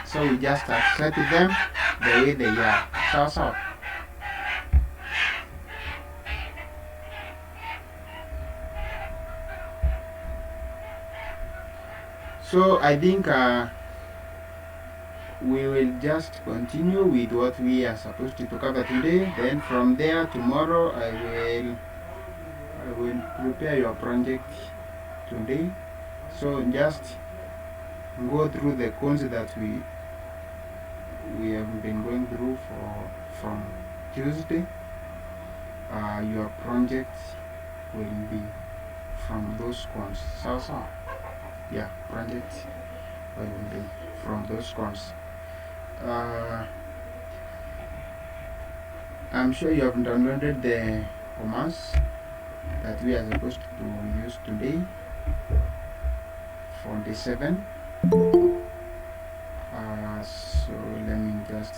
So we just accept them the way they are. So I think we will just continue with what we are supposed to cover today. Then from there, tomorrow I will prepare your project today. So just go through the codes that we have been going through from Tuesday. Your project will be from those codes. Yeah, project will be from those codes. I'm sure you have downloaded the commands that we are supposed to use today for the 7. So let me just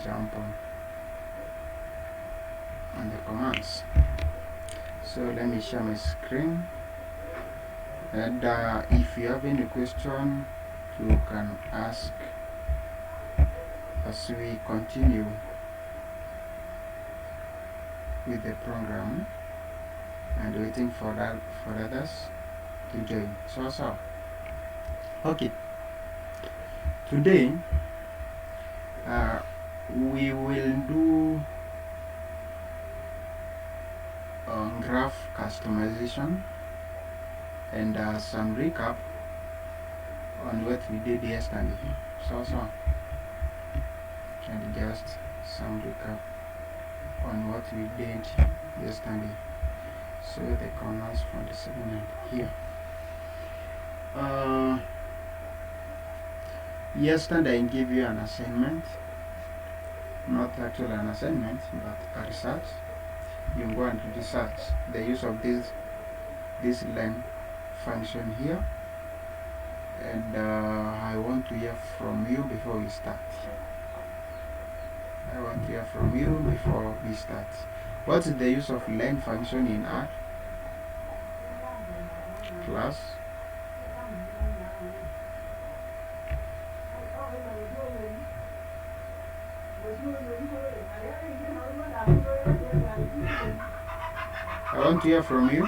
jump on the commands. So let me share my screen, and if you have any question you can ask as we continue with the program and waiting for others to join. Okay, today we will do graph customization and some recap on what we did yesterday. And just some recap on what we did yesterday. So the commands from the segment here. Yesterday I gave you an assignment, not actually an assignment, but a research. You go and research the use of this len function here, and I want to hear from you before we start. What is the use of len function in R? Class. I want to hear from you.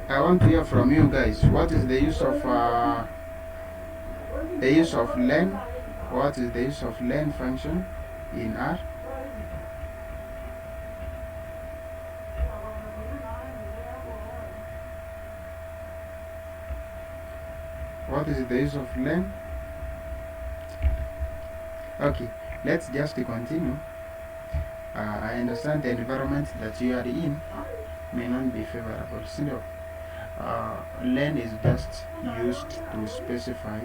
I want to hear from you guys. What is the use of len? What is the use of len function in R? What is the use of len? Okay, let's just continue. I understand the environment that you are in may not be favorable. So, len is just used to specify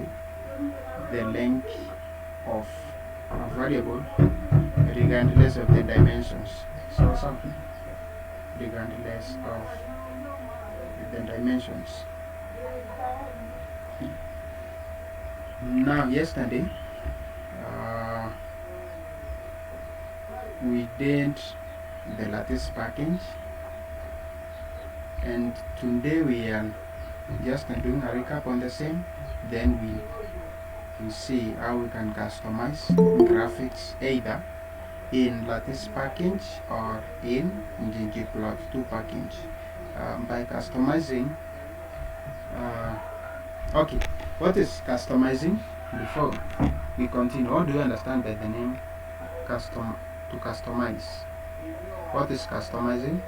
the length of a variable regardless of the dimensions. Regardless of the dimensions. Now, yesterday we did the lattice package, and today we are just doing a recap on the same. Then we see how we can customize graphics either in lattice package or in ggplot2 package by customizing. Okay, what is customizing? Before we continue, what do you understand by the name to customize? What is customizing?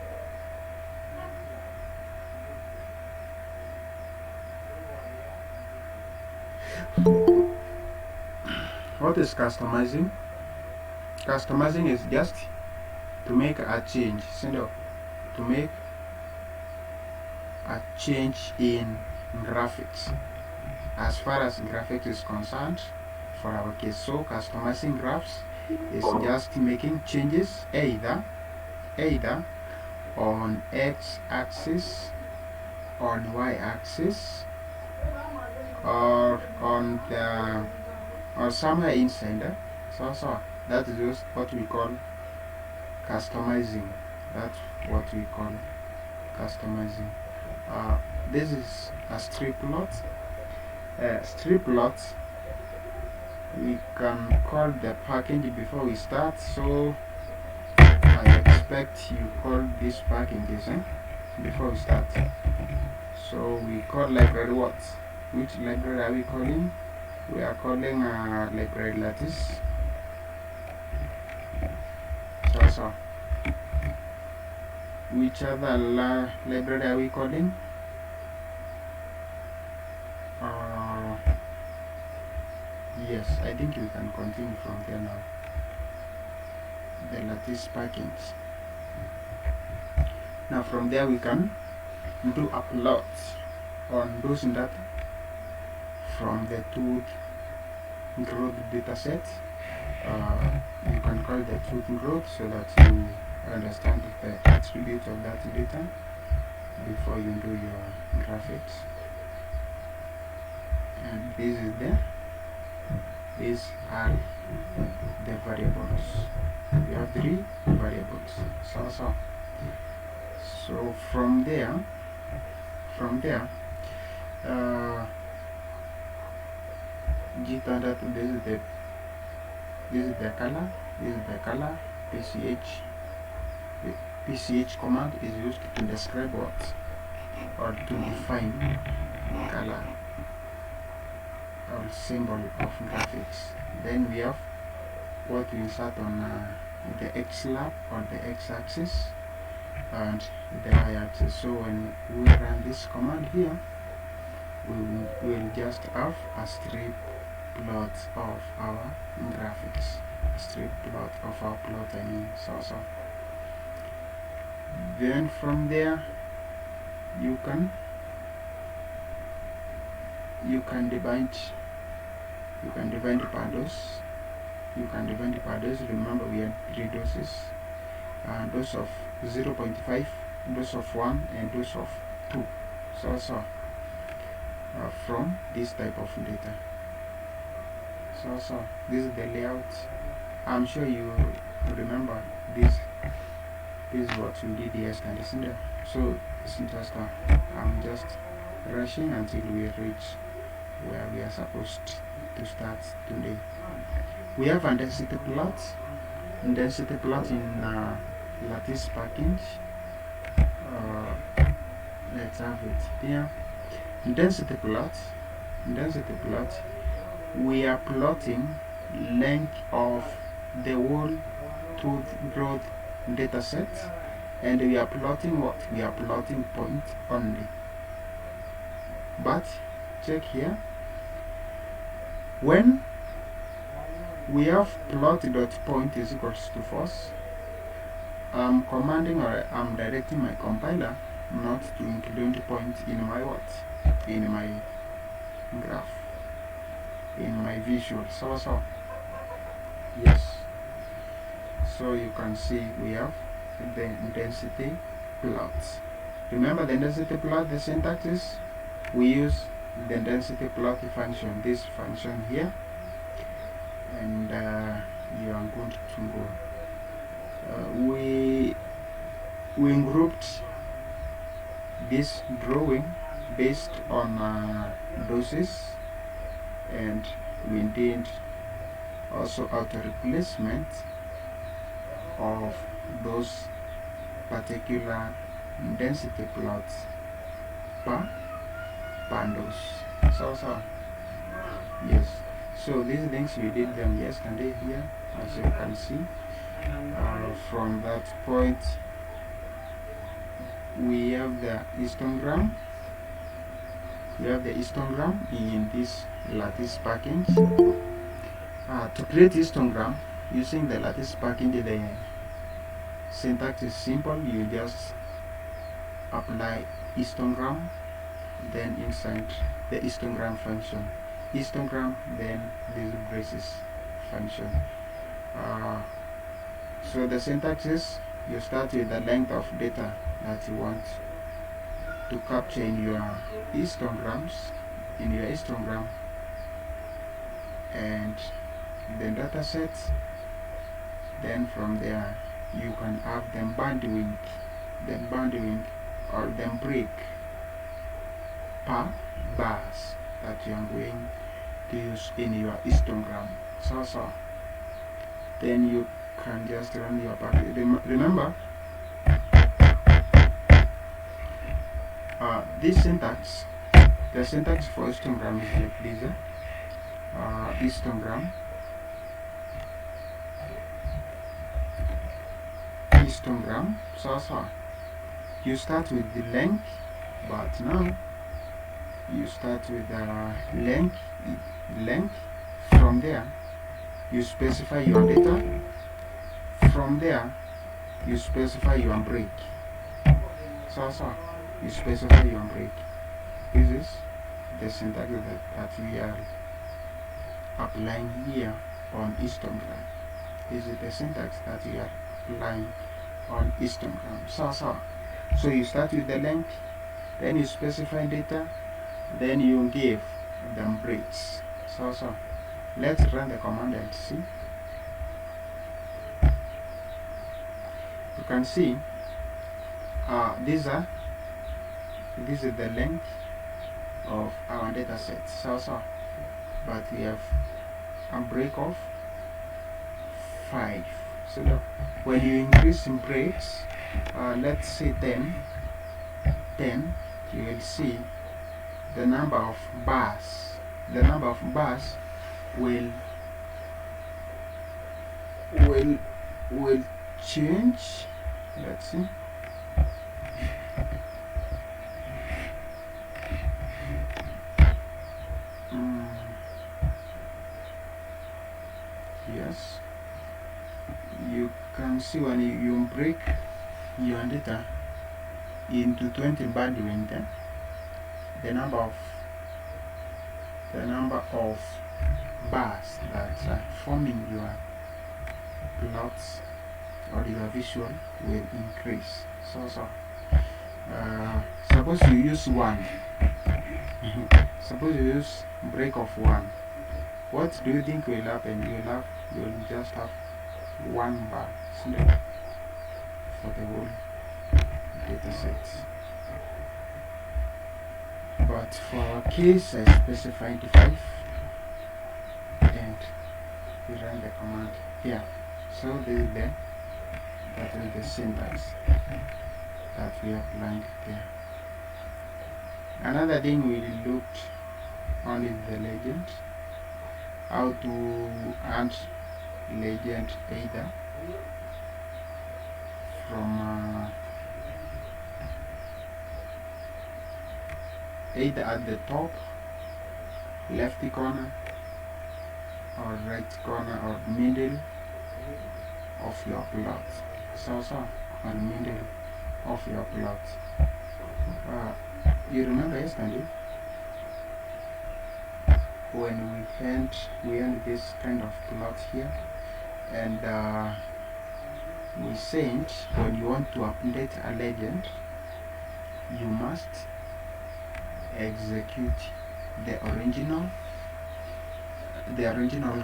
What is customizing? Customizing is just to make a change, to make a change in graphics. As far as graphics is concerned, for our case, so customizing graphs is just making changes either on x-axis, on y-axis, or on the or somewhere inside there. So that is just what we call customizing. That's what we call customizing. This is a strip plot. Strip plot, we can call the package before we start, so I expect you call these packages before we start. So we call library what? Which library are we calling? We are calling library lattice. So which other library are we calling? Yes, I think we can continue from there now. The lattice package. Now from there we can do upload on those data from the tooth growth dataset. You can call the tooth growth so that you understand the attributes of that data before you do your graphics. And this is there. These are the variables. We have 3 variables. So from there, Gita, this is the color. PCH command is used to describe what, or to define color or symbol of graphics. Then we have what we insert on the X lab or the x-axis and the y-axis. So when we run this command here, we will just have a strip plot of our graphics. A strip plot of our plot, I mean. So then from there you can divide the paddles. Remember we had 3 doses, dose of 0.5, dose of 1, and dose of 2. From this type of data. So this is the layout. I'm sure you remember this. This is what we did yesterday, isn't it? So it's just I'm just rushing until we reach where we are supposed to start today. We have a density plot. Density plot in lattice package. Let's have it here. Density plot. We are plotting length of the whole tooth growth data set, and we are plotting what? We are plotting point only. But check here, when we have plot.point is equals to false, I'm commanding or I'm directing my compiler not to include point in my what? In my graph, in my visual. So yes, so you can see we have the density plot. Remember the density plot, the syntax is we use the density plot function, this function here, and you are good to go. We grouped this drawing based on doses, and we did also auto replacement of those particular density plots per pandas. So yes, so these things we did them yesterday here, as you can see. From that point we have the histogram. In this lattice package. To create histogram using the lattice package, the syntax is simple. You just apply histogram, then inside the histogram function, then this braces function. So the syntax is you start with the length of data that you want to capture in your histograms, and the data set. Then from there you can have the bandwidth or the break per bars that you are going to use in your histogram. So then you can just run your part. Remember, this syntax, the syntax for histogram is like this. Histogram. So you start with the length, but now you start with the length. From there you specify your data. From there you specify your break. So you specify your break. This is the syntax that we are applying here on histogram. This is the syntax that we are applying on histogram. So you start with the length, then you specify data, then you give them breaks. So let's run the command and see. You can see this is the length of our data set. So but we have a break of 5. So when you increase in breaks, let's say 10, you will see the number of bars. The number of bars will change. Let's see. Yes, you can see when you break your data into 20 bandwidth, the number of bars that are forming your plots or your visual will increase. So suppose you use 1. Suppose you use break of 1. What do you think will happen? You will just have 1 bar for the whole data set. But for our case, I specified 5, and we run the command here. So this is the syntax that we applied there. Another thing we looked on is the legend. How to add legend either from either at the top left corner or right corner or middle of your plot. So or middle of your plot. You remember yesterday when we end this kind of plot here, and we said when you want to update a legend, you must execute the original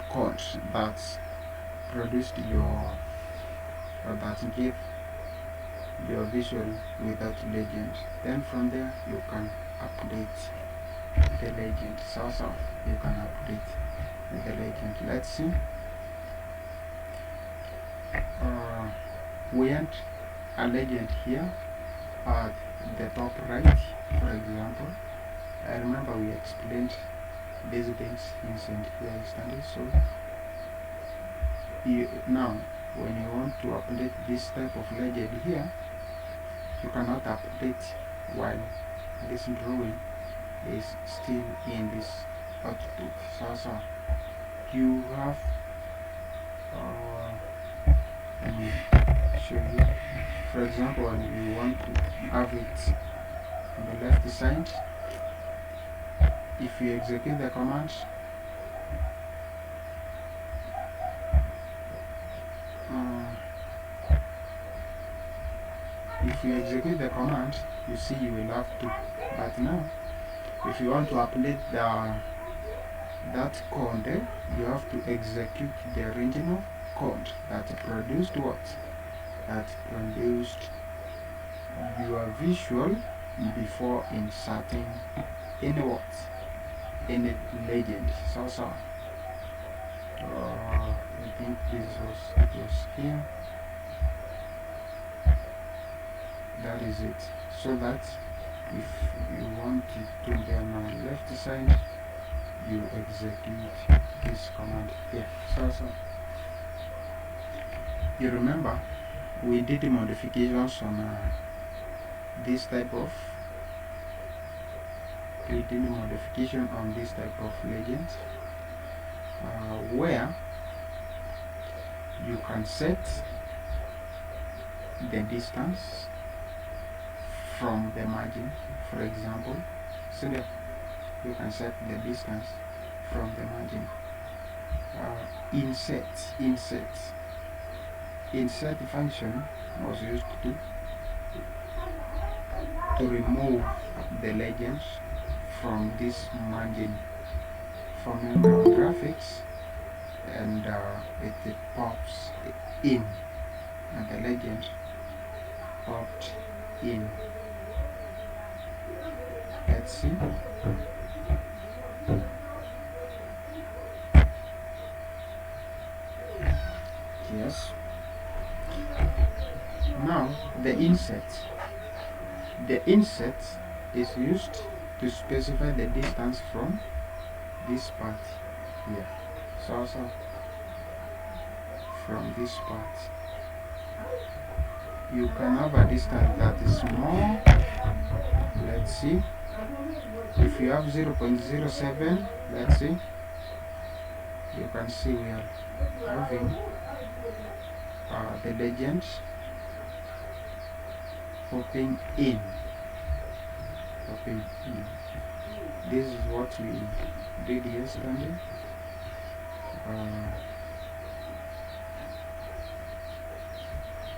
code that produced your, or that gave your visual without legend. Then from there you can update the legend. So you can update the legend. Let's see. We want a legend here at the top right, for example. I remember we explained these things in St. Clair study. So now when you want to update this type of legend here, you cannot update while this drawing is still in this output. So you have let me show you. For example, when you want to have it on the left side, if you execute the command, you see you will have to. But now if you want to update that code, you have to execute the original code that produced what? That produced your visual before inserting any what, any legend. So I think this was here. That is it. So that if you want it to be on the left side, you execute this command here. So you remember we did the modifications on this type of modification on this type of legend, where you can set the distance from the margin. For example, so that you can set the distance from the margin. Insert function was used to remove the legends from this margin. From graphics, and it pops in, and the legend popped in. Let's see. Yes. Now the insert is used to specify the distance from this part here. So from this part you can have a distance that is more. Let's see. If you have 0.07, let's see, you can see we are having the legend popping in. This is what we did yesterday.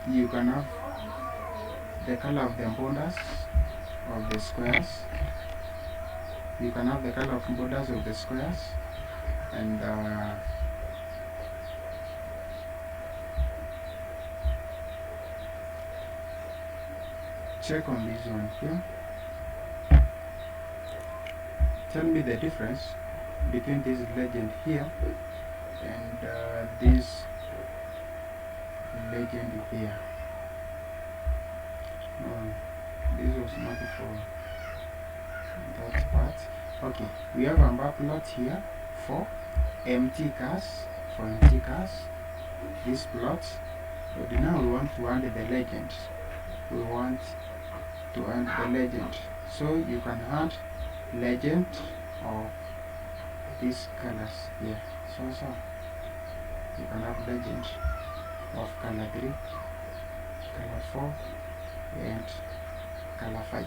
You can have the color of the borders of the squares. You can have the color of borders of the squares, and check on this one here. Tell me the difference between this legend here and this legend here. This was not for that part. Okay, we have a bar plot here for empty cars. This plot. But now we want to add the legend. So you can add legend of these colors here. So you can have legend of color 3, color 4, and color 5,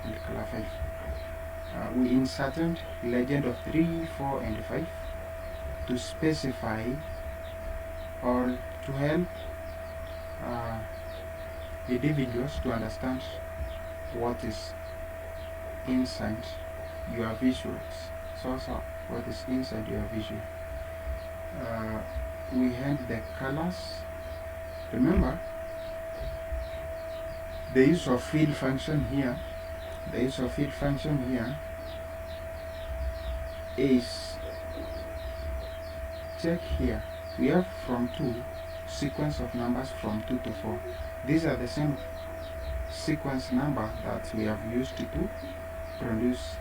and color 5. We inserted legend of 3, 4, and 5 to specify or to help the individuals to understand what is inside your visuals. So what is inside your visual. We had the colors. Remember the use of field function here. The use of field function here is, check here, we have from 2 sequence of numbers from 2 to 4. These are the same sequence number that we have used to produce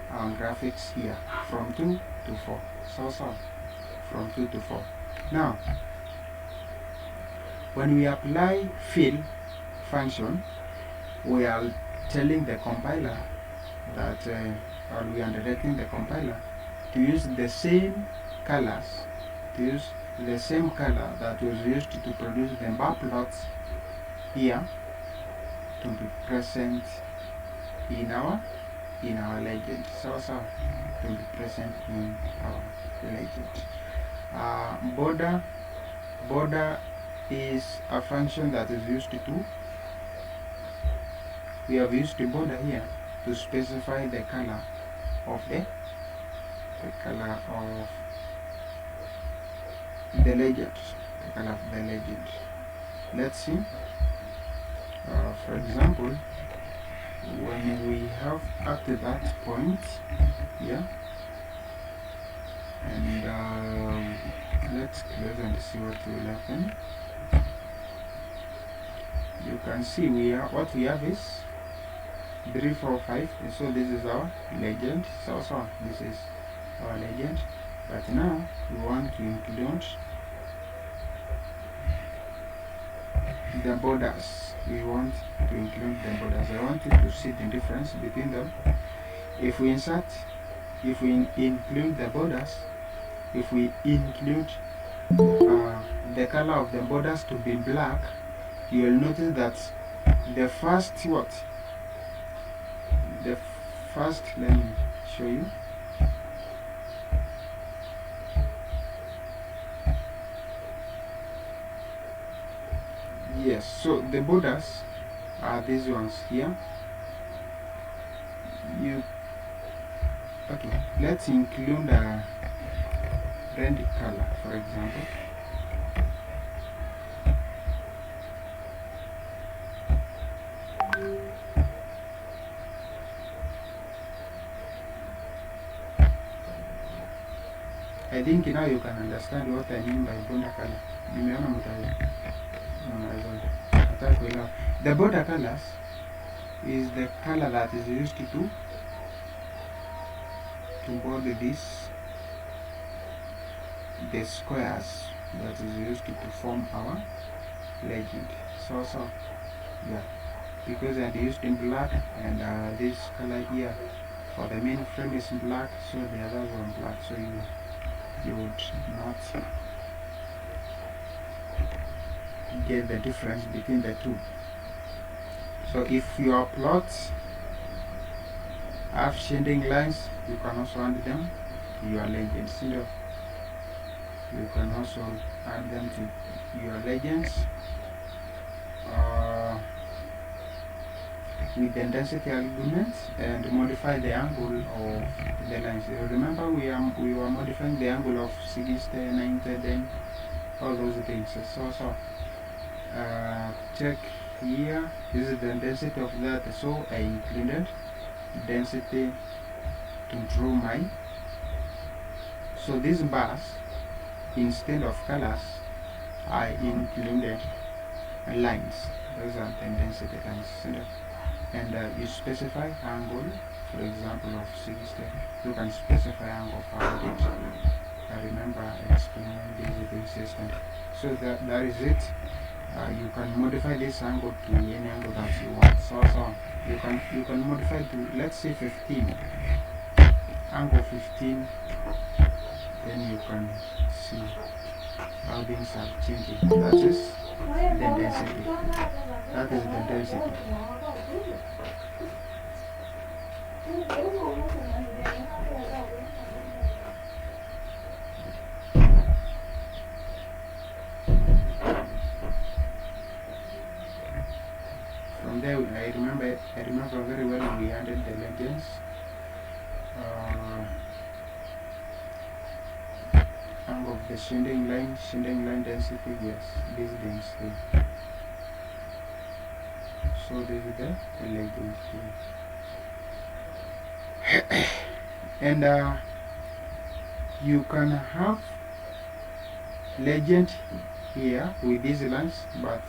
our graphics here, from 2 to 4. So from 2 to 4. Now when we apply fill function, we are telling the compiler that or we are directing the compiler to use the same colors, that was used to produce the bar plots here to be present in our legend. So to be present in our legend. Border is a function that is used to we have used the border here to specify the color of the legend. Let's see. For example, when we have at that point here, and let's close and see what will happen. You can see what we have is 3, 4, 5. So this is our legend. So this is our legend. But now we want to include the borders. We want to include the borders. I want you to see the difference between them. If we include the borders, if we include the color of the borders to be black, you will notice that the first let me show you. Yes, so the borders are these ones here. Okay, let's include a red color, for example. I think now you can understand what I mean by border color. The border colors is the color that is used to border the squares that is used to form our legend. So yeah, because they are used in black, and this color here for the main frame is black, so the others are black, so you would not get the difference between the two. So if your plots have shading lines, you can also add them to your legends. You can also add them to your legends with the density argument and modify the angle of the lines. Remember, we were modifying the angle of 60, 90, then all those things. So check here. This is the density of that. So I included density to draw my. So these bars, instead of colors, I included lines. Those are the density lines. And you specify angle, for example, of 60. You can specify angle for it. I remember explaining these things yesterday. So that is it. You can modify this angle to any angle that you want. So you can modify to, let's say, 15. Angle 15. Then you can see how things are changing. That is the density. That is the density. From there, I remember very well we added the legends. Angle of the shading line density, yes, these things here. So this is the legend here. And you can have legend here with these lines, but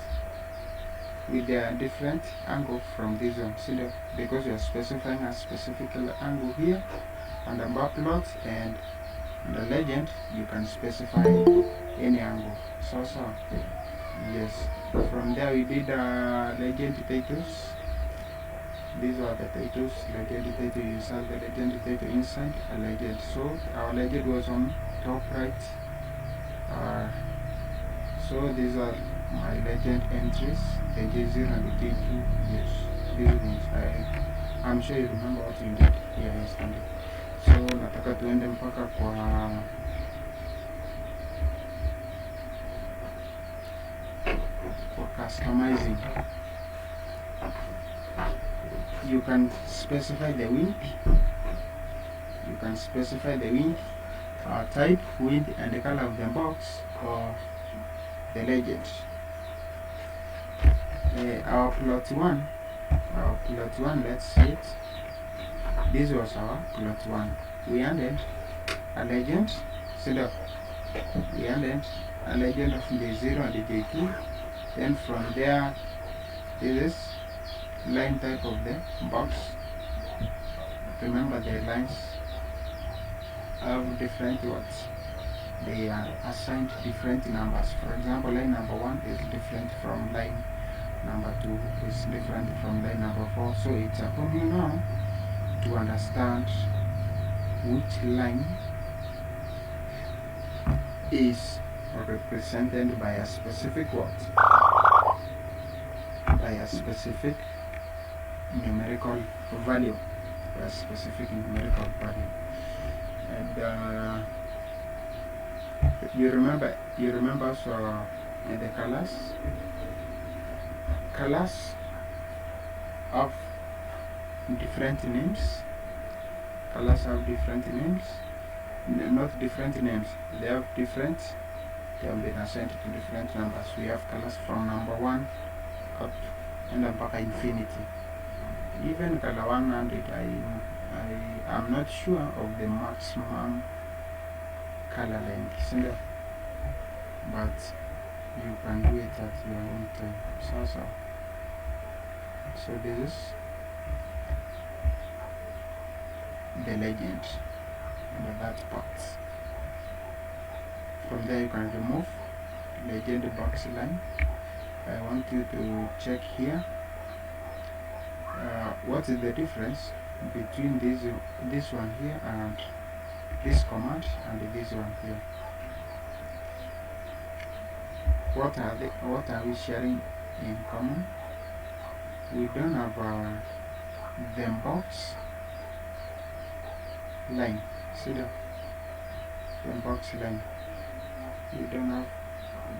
with a different angle from this one. See that? Because you are specifying a specific angle here, and the bar plot and the legend, you can specify any angle. So yes. From there we did legend titles. These are the titles. Legend title, you insert the legend title inside a legend. So our legend was on top right. So these are my legend entries, the J0 and the J2. Yes, these things. I'm sure you remember what you did here yesterday. So nataka tuende mpaka kwa customizing. You can specify the width. You can specify the width, type, width, and the color of the box or the legend. our plot one, let's see it. This was our plot one. We added a legend. So we added a legend of the 0 and the J2. Then from there, this is line type of the box. Remember, the lines have different words. They are assigned different numbers. For example, line number 1 is different from line number 2, is different from line number 4. So it's upon you now to understand which line is represented by a specific word, by a specific numerical value, by a specific numerical value. And you remember so the colors have different names. Colors have different names. Not different names, they have different, they have been assigned to different numbers. We have colors from number 1 up and back infinity. Even color 100, I am not sure of the maximum color length, but you can do it at your own time. So this is the legend under that part. From there you can remove legend box line. I want you to check here what is the difference between this one here and this command and this one here. What are we sharing in common? We don't have the box line. See the box line. We don't have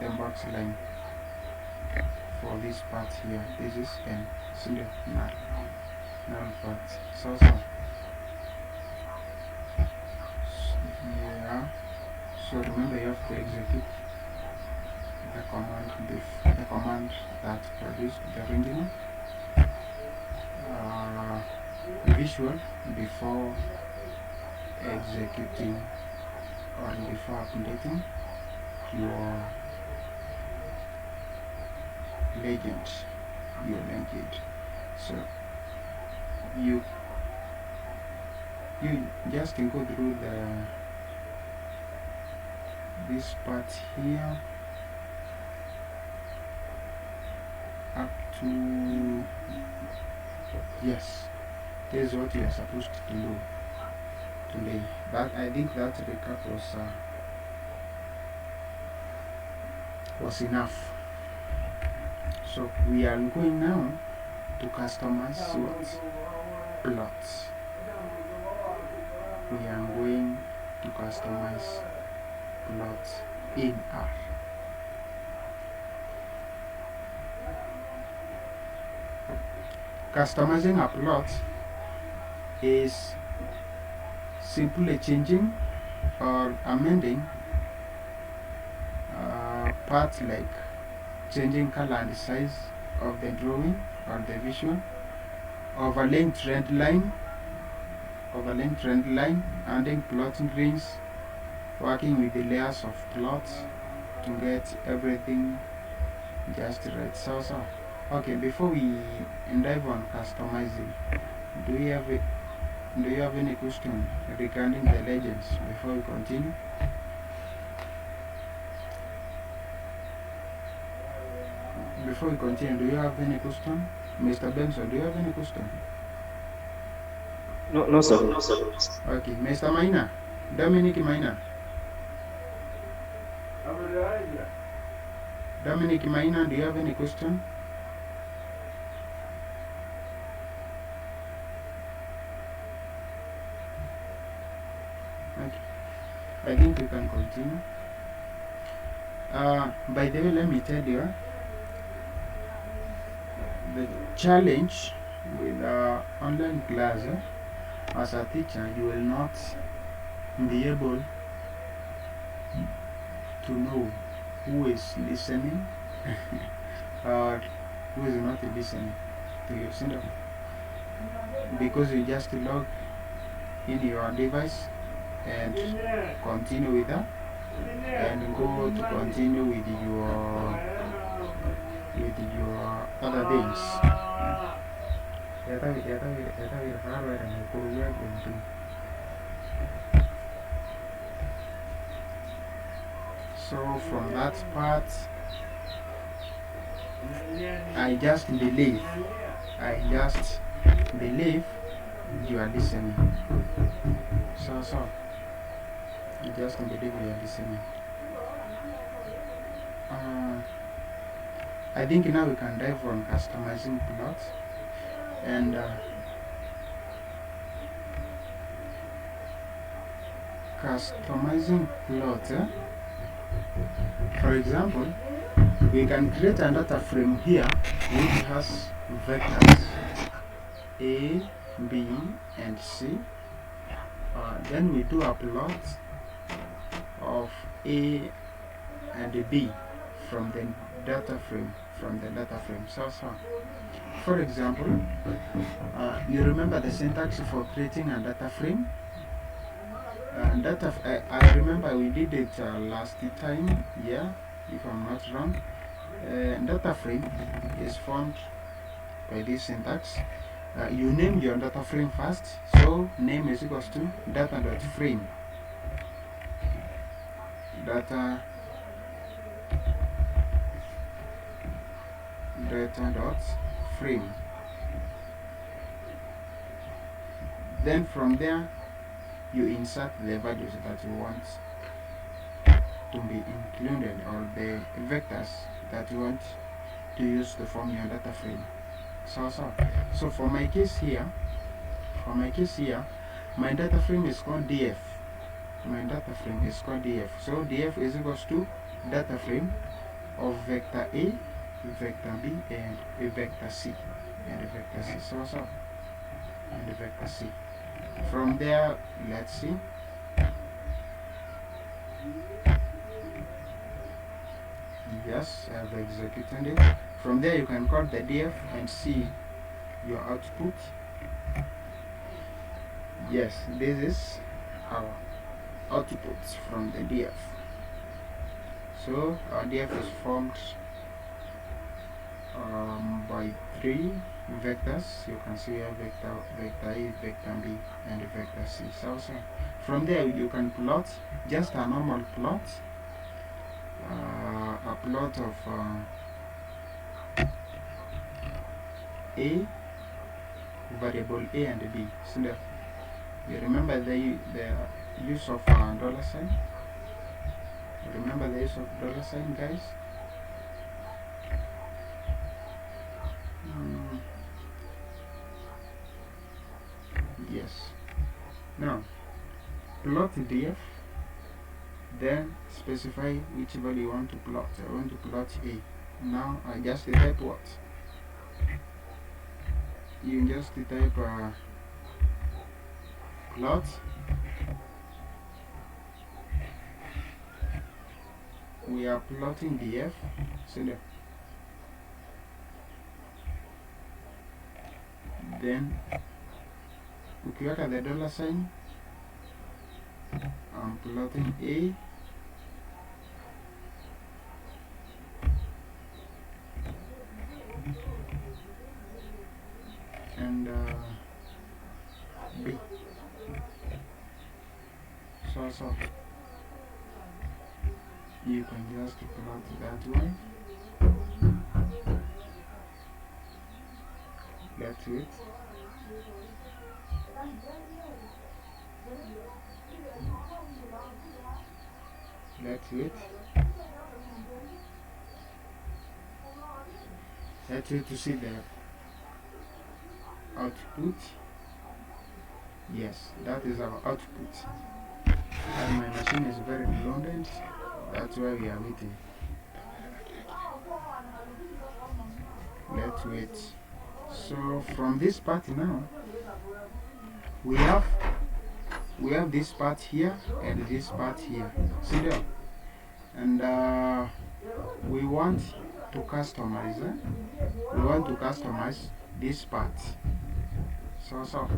the box line for this part here. This is n. See the null part. So yeah. So remember, you have to execute the command that produced the original visual before executing or before updating your legend. So you just go through this part here up to, yes, this is what you are supposed to do today. But I think that recap was enough. So we are going now to customize what? Plots. We are going to customize plots in R. Customizing a plot is simply changing or amending parts like changing color and size of the drawing or the visual, overlaying trend line, adding plotting greens, working with the layers of plots to get everything just right. So okay, before we dive on customizing, do you have any question regarding the legends before we continue? Before we continue, do you have any question? Mr. Benson, do you have any question? No, sir. Okay, Mr. Maina, Dominic Maina. Dominic Maina, do you have any question? Okay, I think we can continue. By the way, let me tell you, the challenge with online class, as a teacher, you will not be able to know who is listening or who is not listening to you, see that? Because you just log in your device and continue with that and go to continue with your other things. So from that part, I just believe you are listening. So I just believe you are listening. I think now we can dive on customizing plots and customizing plot. For example, we can create a data frame here which has vectors A, B, and C. Then we do a plot of A and B from the data frame. So for example, you remember the syntax for creating a data frame? I remember we did it last time, yeah, if I'm not wrong. Data frame is formed by this syntax. You name your data frame first, so name is equals to data.frame. Data.frame. Then from there, you insert the values that you want to be included, or the vectors that you want to use to form your data frame. So for my case here, my data frame is called df. So df is equals to data frame of vector A, vector B, and a vector C, and a vector C. And a vector C. From there, let's see. Yes, I have executed it. From there, you can call the df and see your output. Yes, this is our output from the df. So our df is formed by 3 vectors. You can see a vector A, vector B, and a vector C. So from there you can plot just a normal plot, a plot of A, variable A and B. So you remember the use of dollar sign? Remember the use of dollar sign, guys? Yes. Now, plot df, then specify which value you want to plot. I want to plot A. Now I just type what? You just type plot we are plotting df. So then ukiweka the dollar sign, I'm plotting A, and B. So you can just plot that way. That's it. That's it. That's it to see the output. Yes, that is our output. And my machine is very redundant. That's why we are waiting. Let's wait. So from this part now, we have this part here and this part here. See there? And we want to customize. We want to customize this part. So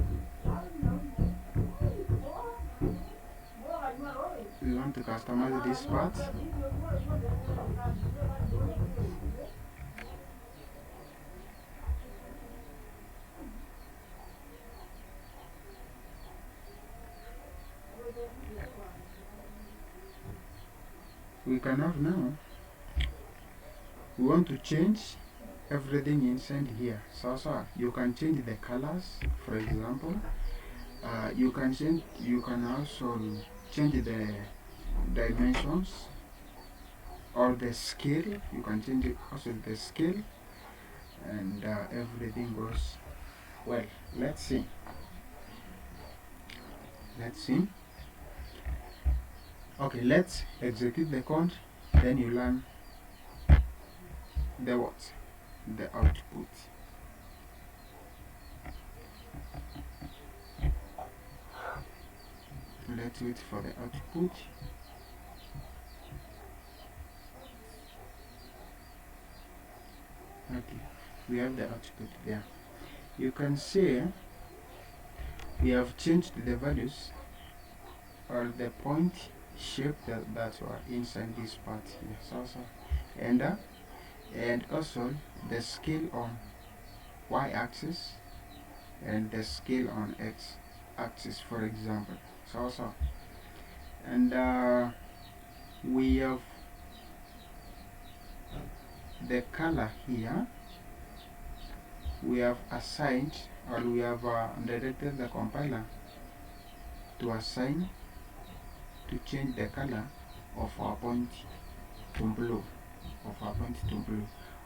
we want to customize this part. We can have now, we want to change everything inside here. So you can change the colors, for example. You can also change the dimensions or the scale. You can change it also the scale, and everything goes well. Let's see. Okay, let's execute the code, then you learn the what? The output. Let's wait for the output. Okay, we have the output there. You can see we have changed the values or the point shape that were inside this part here. And also the scale on y-axis and the scale on x-axis, for example. And we have the color here. We have assigned, or we have directed the compiler to assign, to change the color of our point to blue.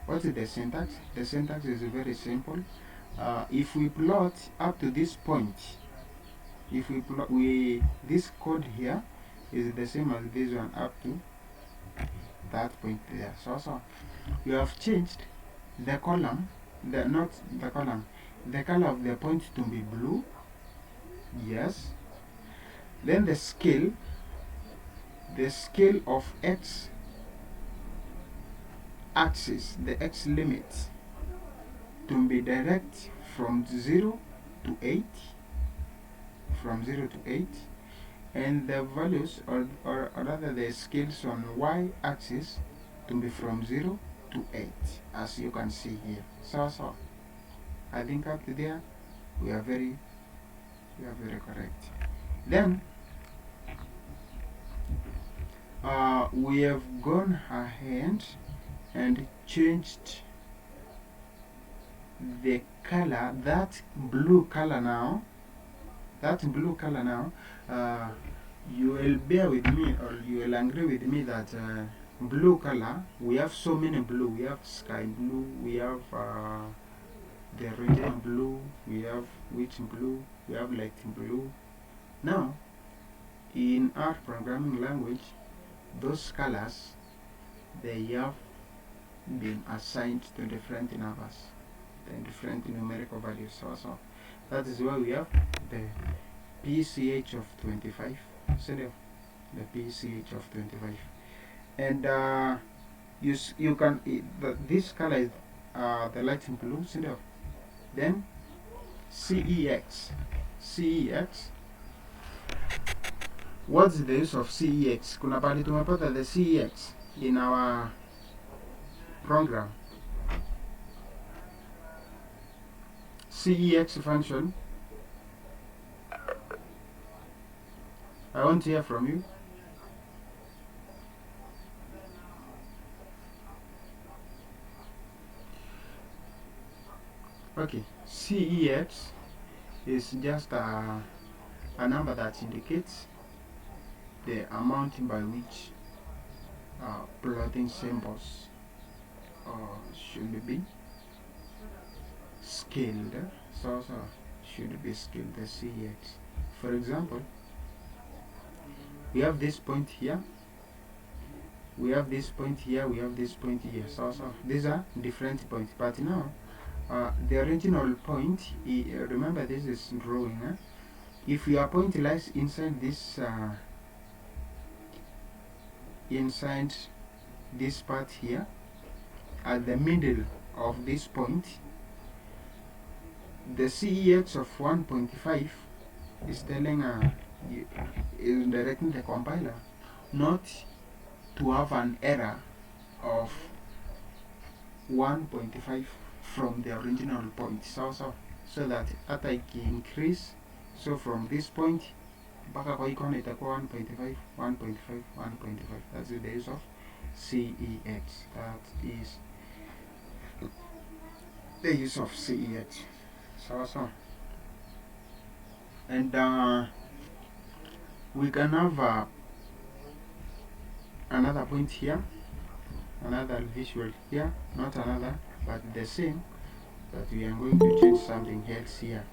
What is the syntax? The syntax is very simple. If we plot up to this point, if we plot, this code here is the same as this one up to that point there. So you have changed the column, not the column, the color of the point to be blue. Yes. Then the scale of x axis, the x limit, to be direct from 0 to 8, and the values, or rather the scales on y axis, to be from 0 to 8, as you can see here. So I think up to there we are very correct. Then we have gone ahead and changed the color, that blue color now. You will bear with me, or you will agree with me that blue color, we have so many blue. We have sky blue, we have the radiant blue, we have witch blue, we have light blue. Now, in our programming language, those colors, they have been assigned to different numbers, the different numerical values. So that is why we have the PCH of 25 instead of the PCH of 25. And you can, this color is the light blue instead of. Then CEX. What's the use of CEX? Kuna pali tumepata the CEX in our program. CEX function. I want to hear from you. Okay, CEX is just a number that indicates the amount by which plotting symbols should be scaled. So should be scaled, the CEX. For example, we have this point here, we have this point here, we have this point here. So these are different points, but now the original point, remember this is drawing. If your point lies inside this part here, at the middle of this point, the CEX of 1.5 is telling is directing the compiler not to have an error of 1.5 from the original point, so that hata increase, so from this point mpaka kwa icon itakuwa 1.5 1.5 1.5. That's the use of CEX. That is the use of CEX. So and we can have another point here, another visual here, not another but the same, but we are going to change something else here.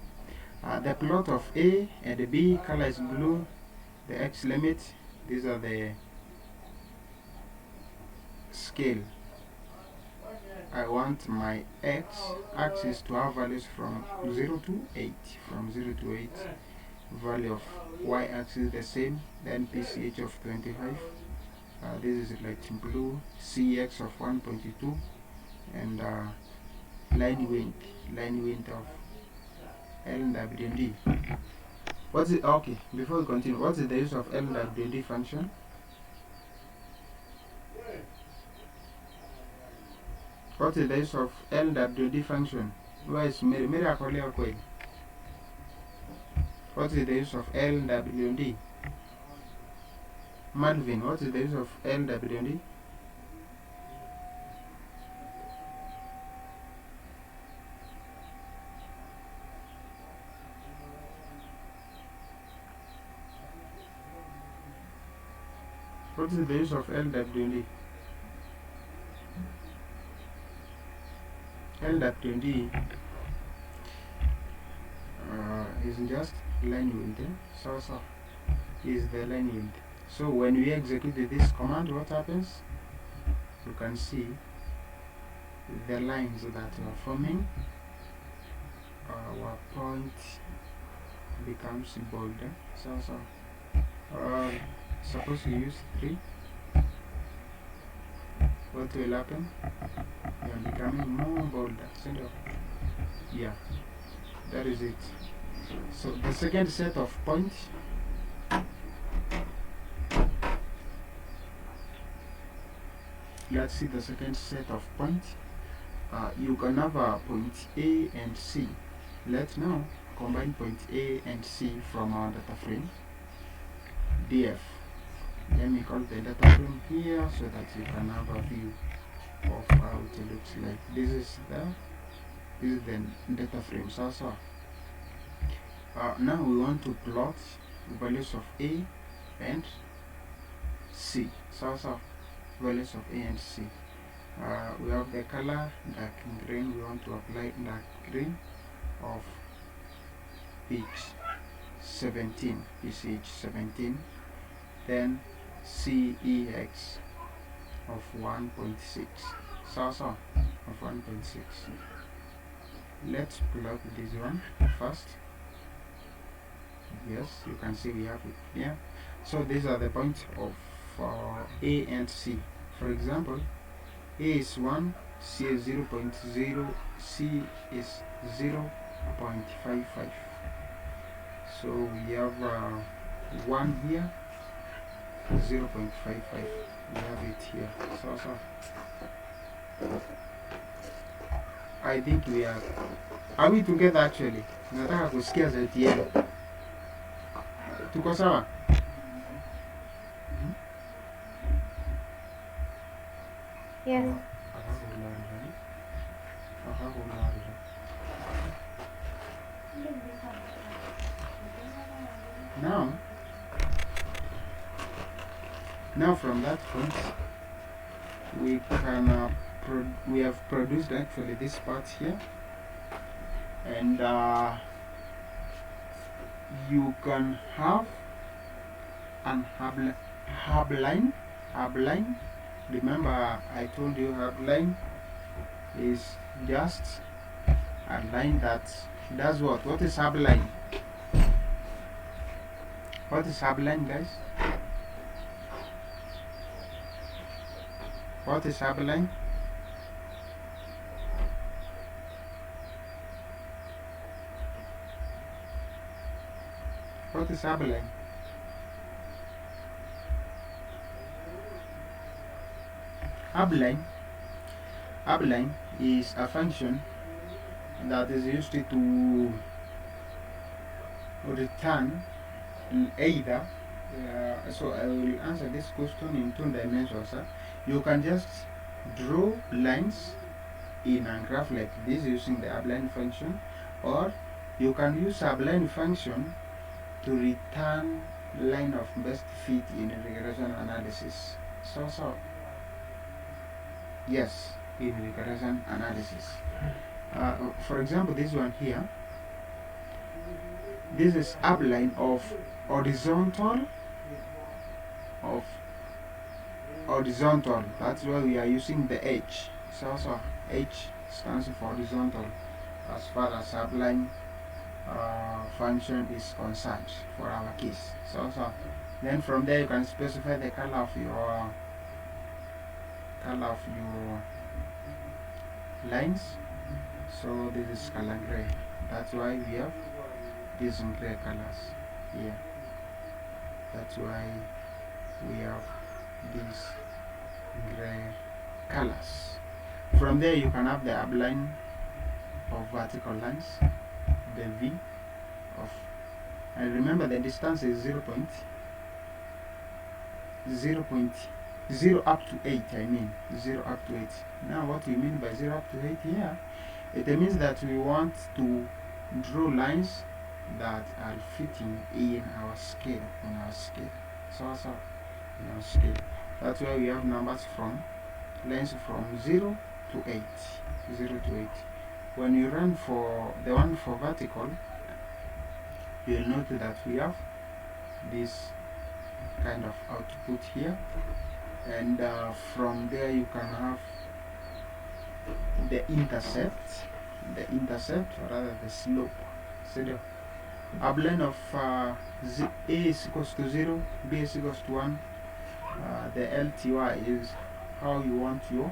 The plot of A and B, color is blue, the X limit, these are the scale. I want my X axis to have values from 0 to 8, from 0 to 8, value of Y axis the same, then PCH of 25, this is light blue, CX of 1.2, and line width of LWD. What's it? Okay, before we continue, what is the use of LWD function? What is the use of LWD function? Where is Miracle? What is the use of LWD? Malvin, what is the use of LWD? What is the use of LWD? LWD is just line width. So is the line width. So when we execute this command, what happens? You can see the lines that are forming. Our point becomes bolder. Suppose we use 3. What will happen? You are becoming more bolder. Yeah, that is it. So the second set of points, let's see the second set of points. You can have a point A and C. Let's now combine point A and C from our data frame DF. Let me call the data frame here so that you can have a view of how it looks like. This is the data frame. Now we want to plot values of A and C. Values of A and C. We have the color dark green. We want to apply dark green of pitch 17, PCH 17, then CEX of 1.6, of 1.6. Let's plot this one first. Yes, you can see we have it here. So these are the points of A and C. For example, A is 1, C is 0.0, C is 0.55. So we have 1 here, 0.55. We have it here. I think we are we together actually? Nataka kusikia sauti yenu. Tuko sawa? Yes. Now from that point we can we have produced actually this part here, and you can have an hub line. Remember I told you hub line is just a line that does what? What is hub line? What is hub line, guys? What is hub line? What is upline? Upline is a function that is used to return either. So I will answer this question in two dimensions. You can just draw lines in a graph like this using the upline function, or you can use upline function to return line of best fit in regression analysis. So yes, in regression analysis. For example, this one here, this is upline of horizontal that's why we are using the H. So H stands for horizontal as far as upline function is concerned for our case. So then from there you can specify the color of your lines. So this is color gray. That's why we have these gray colors here. That's why we have these gray colors. From there you can have the upline of vertical lines, the V of, and remember the distance is 0 up to 8. I mean 0 up to 8. Now what we mean by 0 up to 8 here, it means that we want to draw lines that are fitting in our scale, so in our scale. That's why we have numbers from lines from 0 to 8. When you run for the one for vertical, you'll note that we have this kind of output here, and from there you can have the intercept, or rather the slope. So the upline of A is equals to 0, B is equals to 1. The LTY is how you want your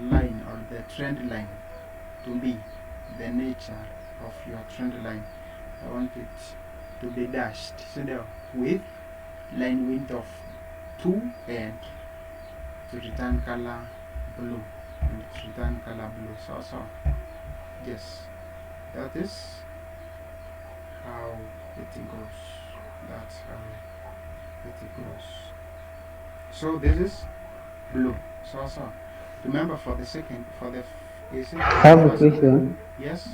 line or the trend line to be, the nature of your trend line. I want it to be dashed, so there, with line width of 2 and to return color blue, so yes, that is how it goes. That's how it goes. So this is blue. So remember, for the second, I have a question. yes.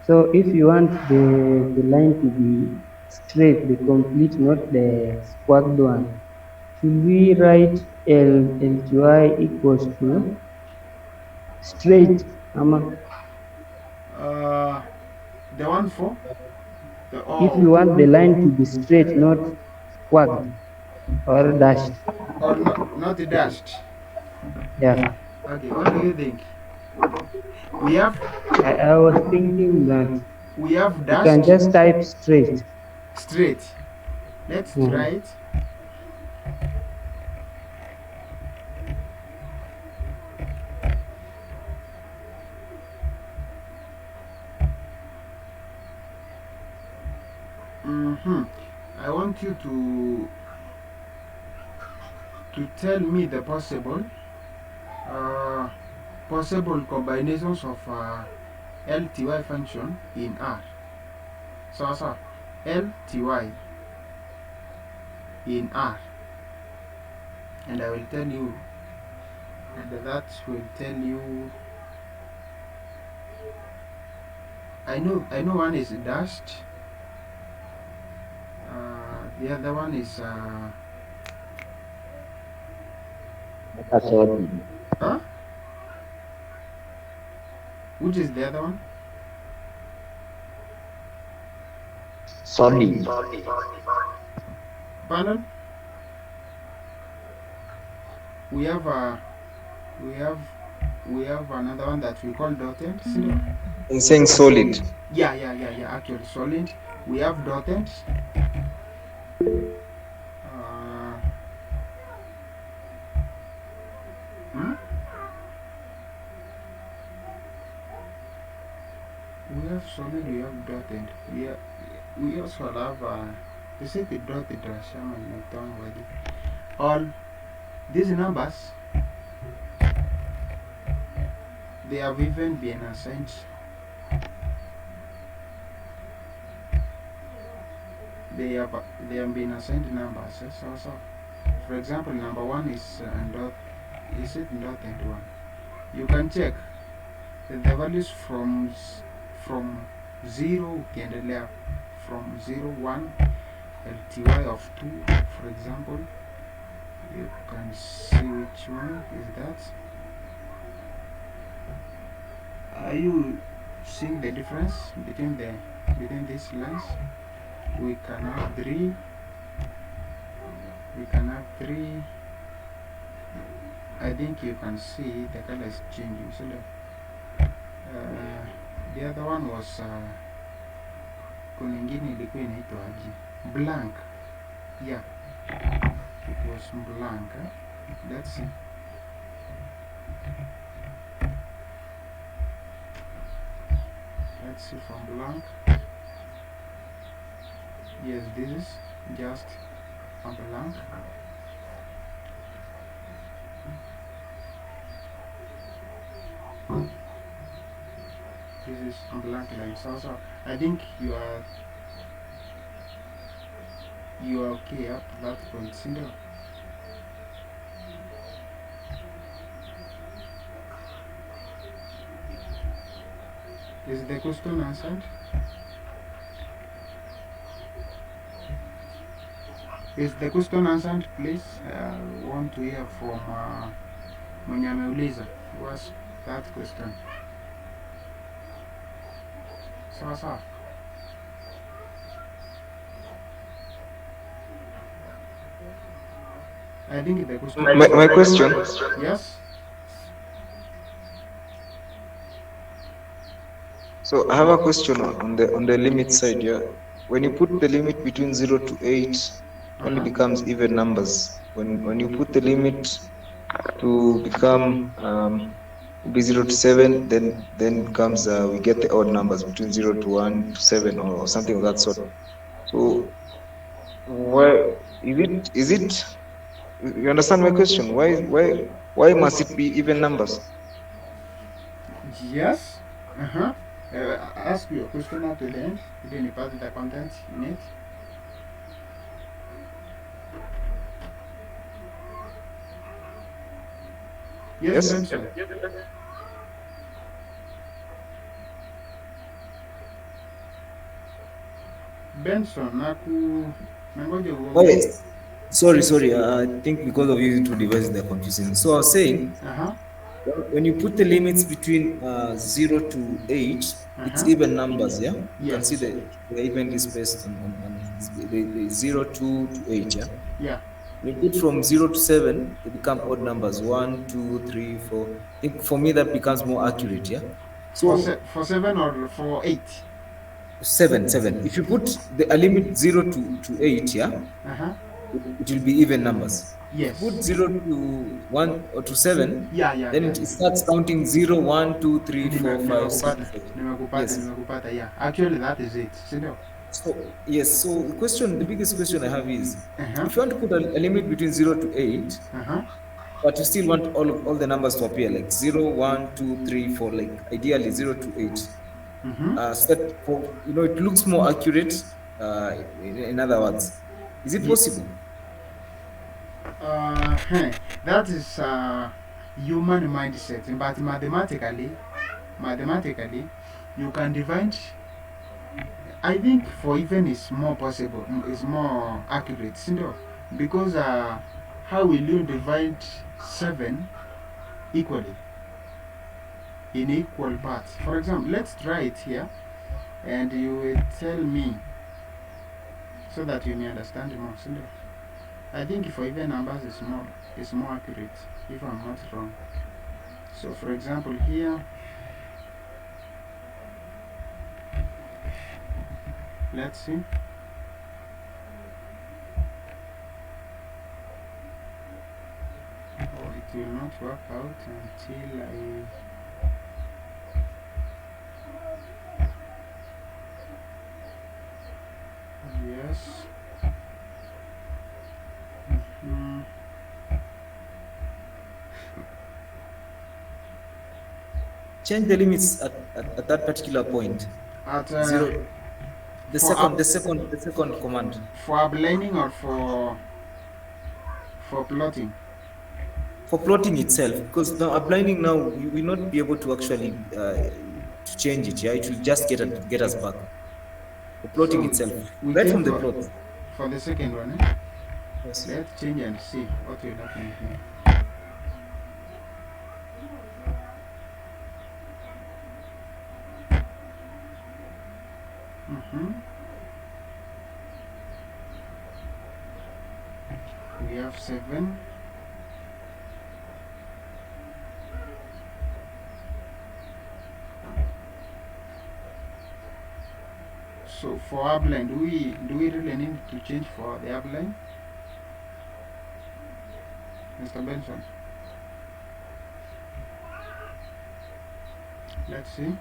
So if you want the line to be straight, the complete, not the squagged one, should we write LTY equals to straight? The one for the If you want the line to be straight, not squagged or dashed. or not dashed. Yeah. Okay, what do you think? We have I was thinking that you dashed, can just type straight. straight. Let's try it. I want you to tell me the possible combinations of LTY function in R. So LTY in R, and I will tell you, and that will tell you. I know one is dashed. The other one is huh? Which is the other one? Solid. Pardon? We have another one that we call dotted. I'm saying solid. Yeah. Actually, solid. We have dotted. We have solid. We have dotted. we also have this is the dotted shaman done already. All these numbers, they have even been assigned. They have been assigned numbers. So for example, number one is dot. Is it dotted one? You can check the values from 0 ukiendelea from 0 1 LTY of 2, for example. You can see which one is that. Are you seeing the difference between these lines? We can have three. We can have three. I think you can see the color is changing. So the other one was kuna ingine ilikuwa inaitwaje? Blank. Yeah, it was blank. That's it. Let's see from blank. Yes, this is just a blank. This is a blank line. So I think you are okay up to that point. Sindio? Is the question answered? Is the question answered, please? I want to hear from mwenye ameuliza. What's that question? Sawa. I think the question. My question. Yes. So I have a question on the limit side. Yeah, when you put the limit between 0 to 8, it only becomes even numbers. When you put the limit to become be 0 to 7, then becomes we get the odd numbers between 0 to 1 to 7 or something of that sort. So why is it you understand my question? Why must it be even numbers? Yes. Uh-huh. Ask your question at the end. Then you pass the content in it. Yes, Yes. Benson. Benson, nangoja uongee. Sorry. I think because of using two devices, they're confusing me. So I was saying, Uh-huh. when you put the limits between 0 to 8, it's even numbers, yeah? You can see Yes. they're evenly spaced on the 0 to 8, yeah? Yeah. When you put from 0 to 7, they become odd numbers 1, 2, 3, 4. I think for me, that becomes more accurate, yeah? So For 7 or for 8? 7. If you put a limit 0 to 8, yeah? Uh-huh. It will be even numbers. If you put Yes. 0 to 1 or to 7, then Yeah. it starts counting 0, 1, 2, 3, 4, 5, 6, Nimekupata. 7. Nimekupata. Yes. Nimekupata. Yeah. Actually, that is it. Sindio? So, yes. So, the biggest question I have is, Uh-huh. if you want to put a limit between 0 to 8, Uh-huh. but you still want all the numbers to appear like 0, 1, 2, 3, 4, like ideally 0 to 8. Mm-hmm. So that it looks more accurate. In other words, is it possible? Hey, that is human mindset. But mathematically, you can divide. I think for even is more possible, is more accurate, because how will you divide 7 equally in equal parts? For example, let's try it here, and you will tell me so that you may understand more. I think for even numbers is more accurate if I'm not wrong. So for example here, let's see. Oh, it will not work out until I. Yes. Mm, Change the limits at that particular point. at Zero. for up The second command. for uplining or for plotting. For plotting itself, because now aligning now we will not be able to actually to change it. Yeah, it will just get us back. For plotting So itself, we right change from the plot. for the second one. Eh? Yes. Let's change and see what will happen here. Mm-hmm. We have 7. So for upline, do we really need to change for the upline, Mr. Benson? Let's see.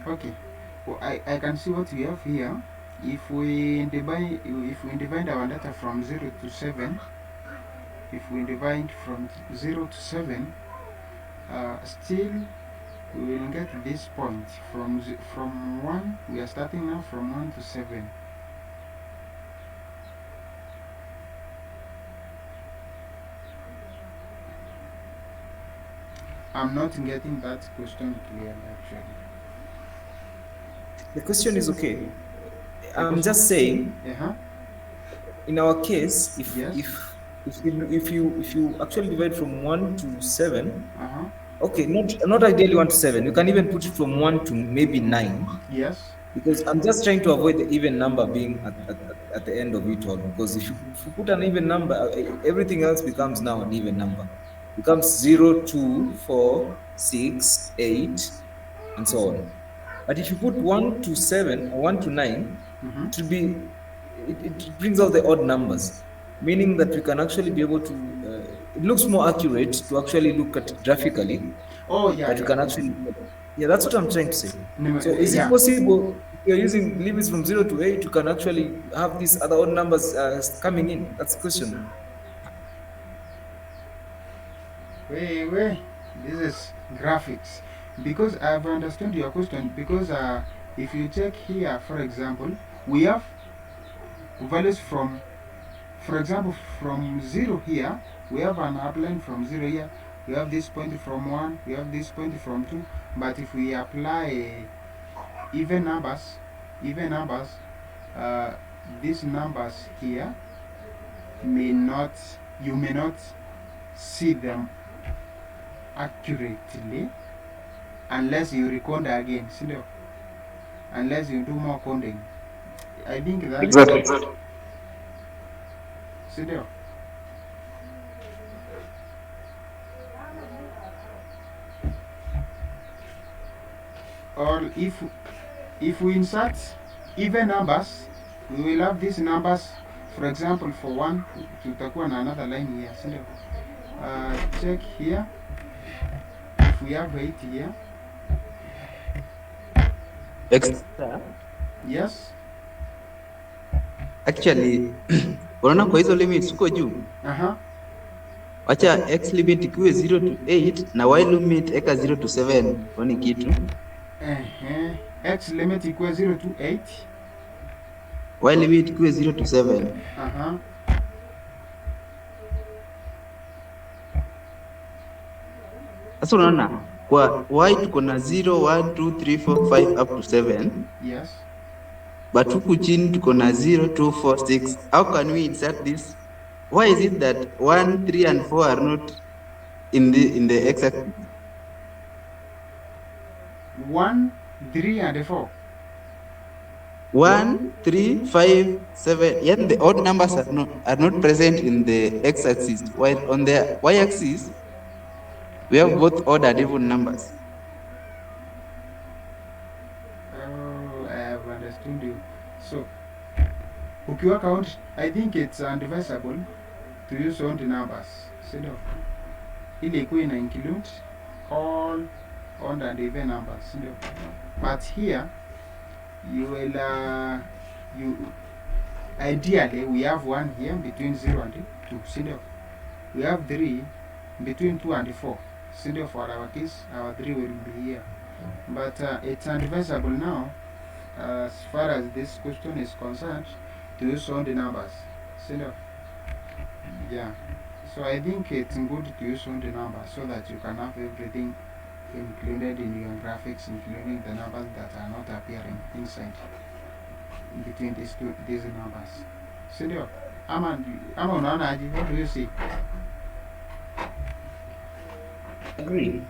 Okay. Well, I can see what we have here. If we divide our data from 0 to 7, if we divide from 0 to 7, still we will get this point from 1. We are starting now from 1 to 7. I'm not getting that question clearly, actually. The question is okay. I'm just saying, Uh-huh. in our case, Yes. if you actually divide from 1 to 7, Uh-huh. okay, not ideally 1 to 7. You can even put it from 1 to maybe 9, Yes. because I'm just trying to avoid the even number being at the end of it all. Because if you put an even number, everything else becomes now an even number. Becomes 0, 2, 4, 6, 8, and so on. But if you put 1 to 7 or 1 to 9, Mm-hmm. it will be it brings out the odd numbers, meaning that we can actually be able to. It looks more accurate to actually look at it graphically, Oh, yeah, that we yeah. can actually. Yeah, that's what I'm trying to say. No, So, is it yeah. possible if you're using limits from 0 to 8, you can actually have these other odd numbers coming in? That's the question. Wait. This is graphics. Because I've understood your question. Because if you check here, for example, we have values from, for example, from 0 here. We have an upline from 0 here. We have this point from 1. We have this point from 2. But if we apply even numbers, even numbers, uh, these numbers here may not, you may not see them accurately unless you record again, unless you do more coding. I think that Exactly. Sidio. Or if we insert even numbers, we will have these numbers. For example, for 1, tutakuwa na another line here, sindio? Check here. If we have 8 here, yes. Actually, unaona kwa hizo limits huko juu, Uh-huh. wacha x limit ikiwe 0 to 8 na y limit eka 0 to 7. Oni kitu X limit equals 0 to 8. y limit ikiwe 0 to 7. Uh-huh. Sasa unaona kwa y tuko na 0 1 2 3 4 5 up to 7, Yes. but huku chini tuko na 0 2 4 6. How can we insert this? Why is it that 1 3 and 4 are not in the x axis? 1, 3, and 4. 1 3 5 7, yet the odd numbers are not present in the x axis, while on the y axis we have both odd and even numbers. studio. So ukiwa count, I think it's undivisible to use only numbers, sindio? Ili ikuwe ina include all odd and even numbers, sindio? But here you will you ideally we have 1 here between 0 and 2, sindio? We have 3 between 2 and 4, sindio? For our case, our 3 will be here. But it's undivisible now, as far as this question is concerned, to use only numbers, sindio? Yeah. So I think it's good to use only numbers so that you can have everything included in your graphics, including the numbers that are not appearing inside between these numbers. Sindio? Ama unaonaje? What do you see? Agree.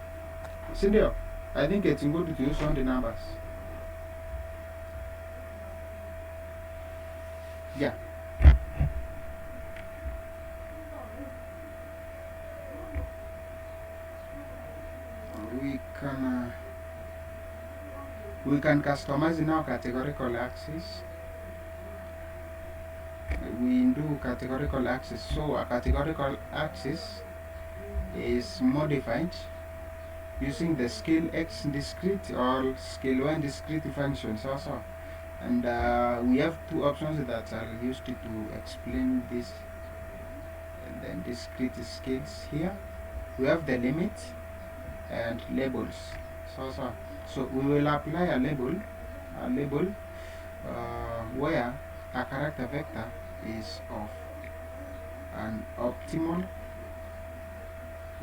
Sindio? I think it's good to use only numbers. Yeah. We can customize now categorical axis. We do categorical axis. So a categorical axis is modified using the scale x discrete or scale y discrete functions also. And we have 2 options that are used to explain this and then discrete scales here. We have the limit and labels. So we will apply a label where a character vector is of an optimal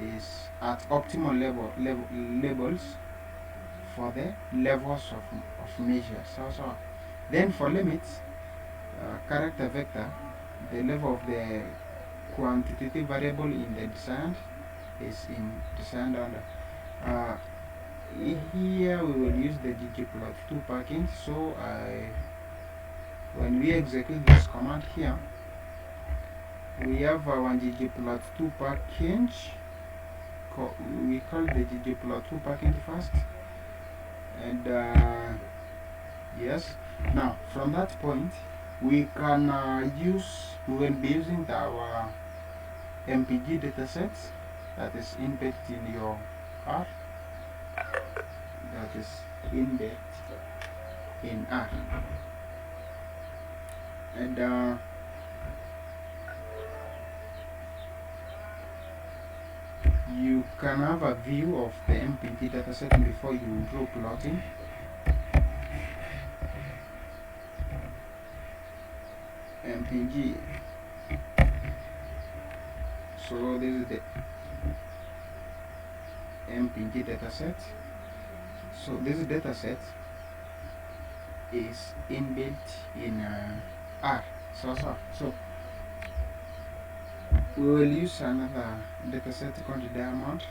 is at optimal labels for the levels of measure. So then for limits, character vector, the level of the quantitative variable in the designed is in designed order. Here we will use the ggplot2 package. So when we execute this command here, we have our ggplot2 package. We call the ggplot2 package first, and yes. Now from that point, we can we will be using our MPG datasets that is embedded in your R. That is embedded in R, and you can have a view of the MPG dataset before you do plotting. MPG. So this is the MPG dataset. So this dataset is inbuilt in R. So we will use another dataset called diamond.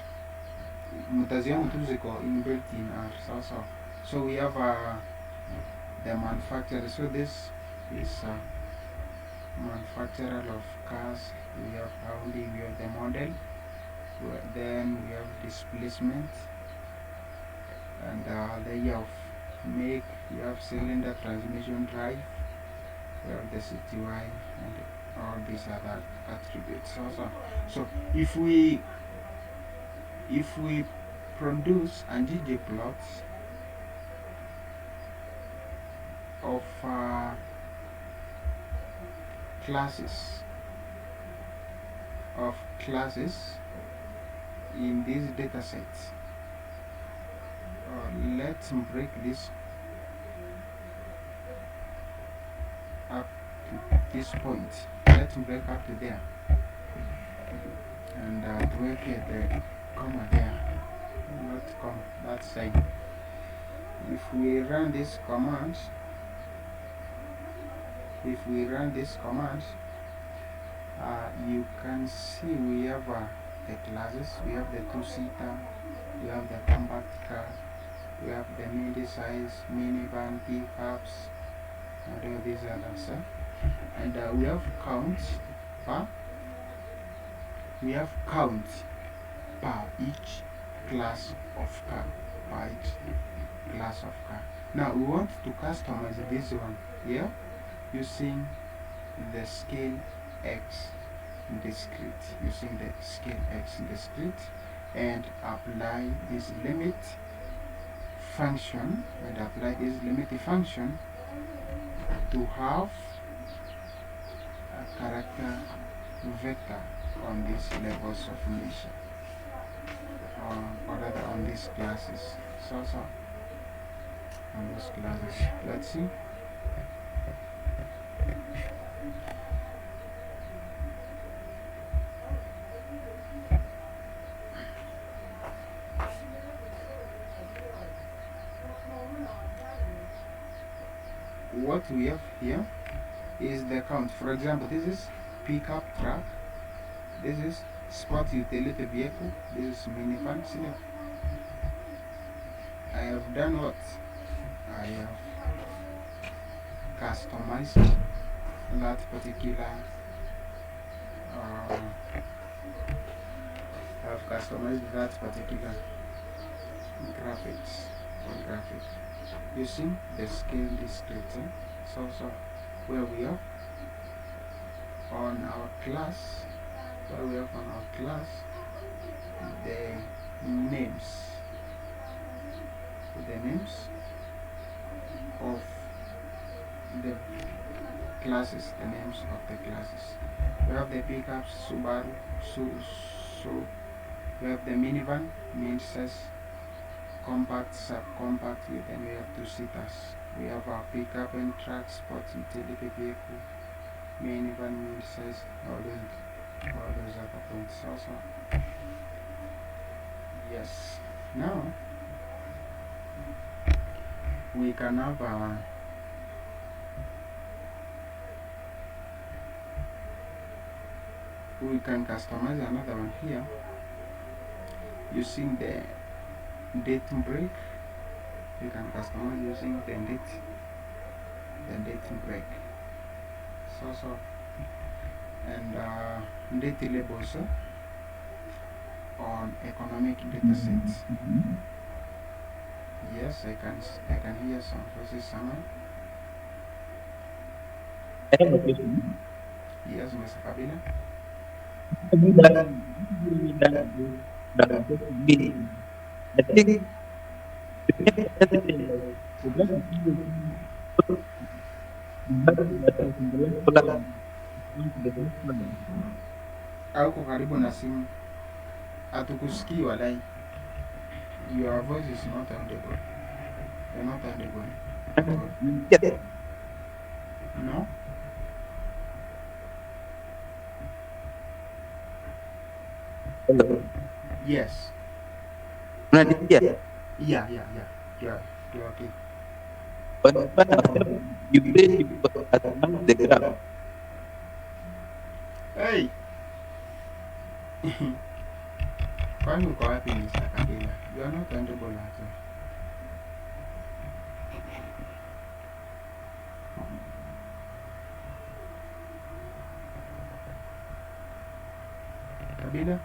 Mutaziona tu ziko inbuilt in R. So we have the manufacturer. So this is manufacturer of cars. We have Audi, we have the model, then we have displacement, and the year of make. We have cylinder, transmission, drive, we have the CTY, and all these other attributes also. So if we produce a ggplot of classes in these datasets, let's break this up to this point. Let's break up to there and break the comma there, not comma, that side. If we run this command, you can see we have the classes. We have the 2-seater, we have the compact car, we have the mid-size, minivan, pickups, and all these others. And we have count per each class of car, Now we want to customize this one here using the scale x discrete, using the scale x discrete, and apply this limit function, to have a character vector on these levels of measure, or rather on these classes. So on those classes, let's see. What we have here is the count. For example, this is pickup truck, this is sport utility vehicle, this is minivan. See, I have done what? I have customized that particular uh, graphics or graphic using the scale descriptor. So where we are on our class, the names, of the classes, we have the pickups, Subaru, so we have the minivan, mid-size, compact, subcompact, then we have two-seaters. We have our pickup and truck, sport utility vehicle, minivan, mid-size, all those other points also. Yes. Now we can have we can customize another one here using the date break. You can customize using the date break. So and date labels on economic data sets. Yes, I can hear some voices somewhere. I have a question. Yes, Mr. Kabila. I think the next president, the black people that was in the last column, the first column. Auko karibu na simu. Hatukusikii walai. Your voice is not audible. You're not audible at all. Yes. No? Hello. Yes. Unanisikia? Yeah. You're okay. Wanafanya wasema you played because at the graph. Hey! Kwani uko wapi Mr. Kabila? You are not audible at all. Kabila?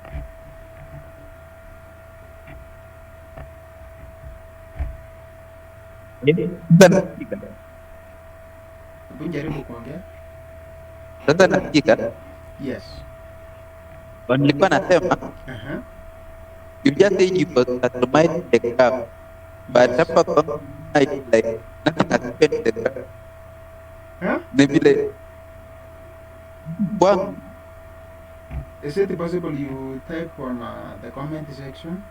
Sasa nasikika. Hebu jaribu kuongea. Sasa nasikika. Yes. Nilikuwa nasema you just said you was customizing the graph, but Yes. hapa kwangu it's like nothing has happened to the graph. Huh? Ni vile kwangu Is it possible you type on the comment section?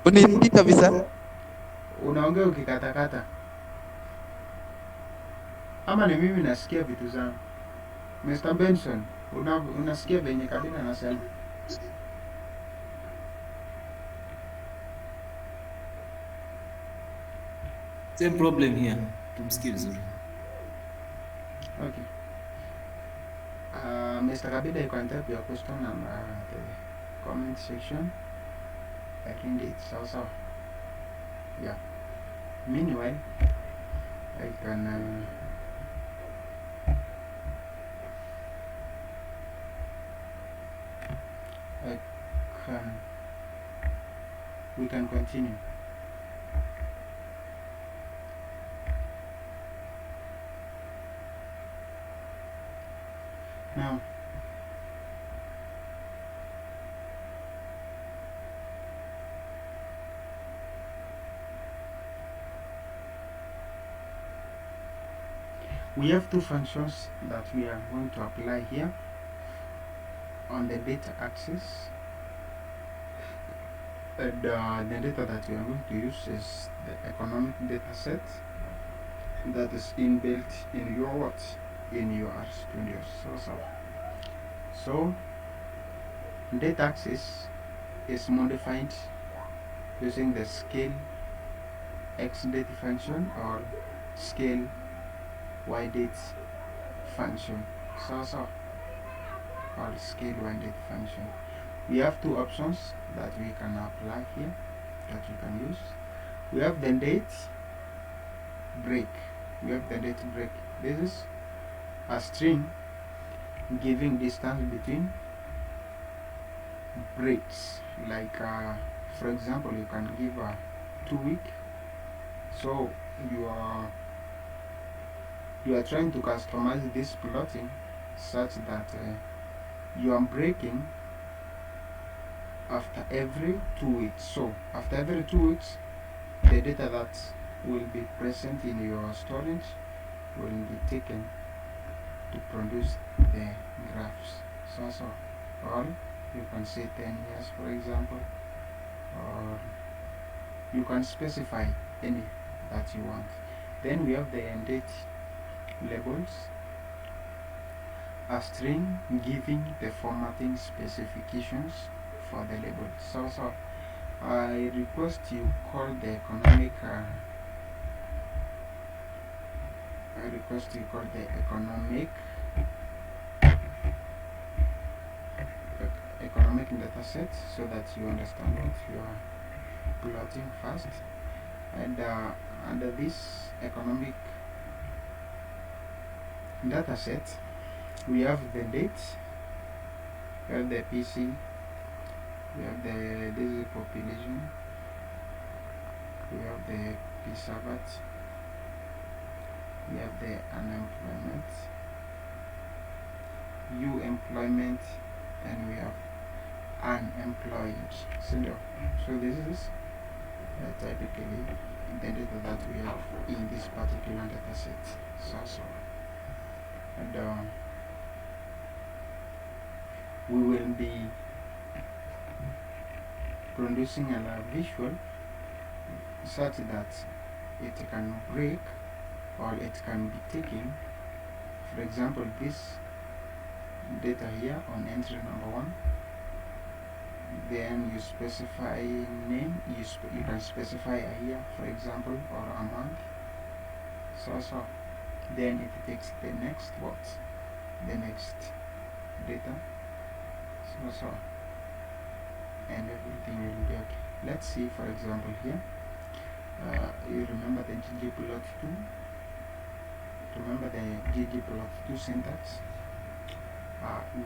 unisikii kabisa. Unaongea ukikatakata. Ama ni mimi nasikia vitu zangu? Mr. Benson, unasikia venye Kabila anasema? Same problem here. Tumsikie vizuri. Okay. Mr. Kabila, you can type your question on the comment section. I think it's also, yeah. Meanwhile, I can I can we can continue. Now, we have two functions that we are going to apply here on the data axis, and the data that we are going to use is the economic data set that is inbuilt in your what, in your RStudio. So data axis is modified using the scale x data function or scale y date function, or scale y date function. We have two options that we can apply here, that we can use. We have the date break. This is a string giving distance between breaks, like for example, you can give a 2 week. So you are trying to customize this plotting such that you are breaking after every 2 weeks. So after every 2 weeks, the data that will be present in your storage will be taken to produce the graphs. Or you can say 10 years, for example, or you can specify any that you want. Then we have the date labels, a string giving the formatting specifications for the labels. I request you call the economic economic data set so that you understand what you are plotting first. And under this economic data set, we have the date, we have the PC, we have the daily population, we have the PSAVAT, we have the unemployment, employment, and we have unemployed. So this is typically the data that we have in this particular data set. And we will be producing a visual such that it can break or it can be taken. For example, this data here on entry number 1, then you specify name, you can specify a year, for example, or a month. Then it takes the next data, and everything will be okay. Let's see, for example, here you remember the ggplot2. Remember the ggplot2 syntax.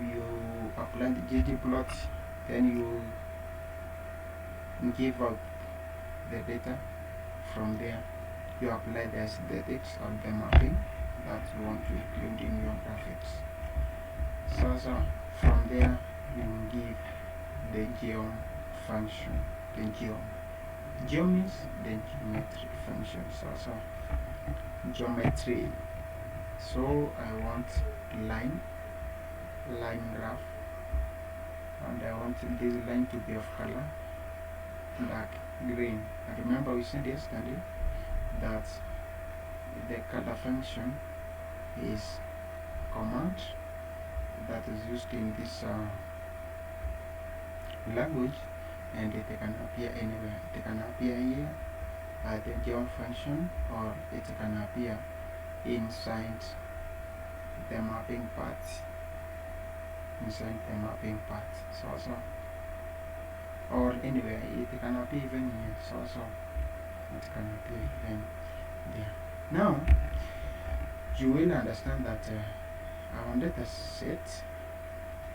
You apply the ggplot, then you give out the data. From there, you apply the aesthetics of the mapping that you want to include in your graphics. From there, you give the geom function. Geom means the geometric function. Geometry. So I want line graph, and I want this line to be of color dark green. And remember we said yesterday that the color function is command that is used in this language, and it can appear anywhere. It can appear here at the geom function, or it can appear inside the mapping part. Or anywhere, it can appear even here. It can appear even there. Now you will understand that our data set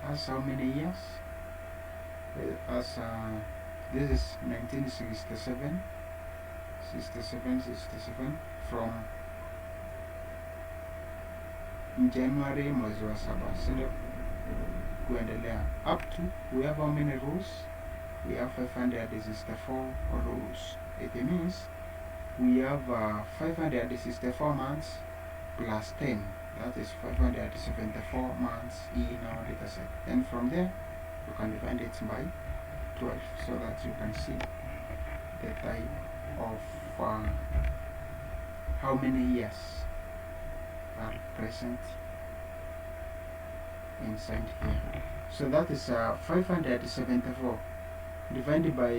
has how many years? As This is 1967, 67 from January mwezi wa saba, sindio? Kuendelea up to, we have how many rows? We have 564 rows. It means we have 564 months plus 10. That is 574 months in our data set. And from there, you can divide it by 12 so that you can see the type of how many years are present inside here. So that is 574 divided by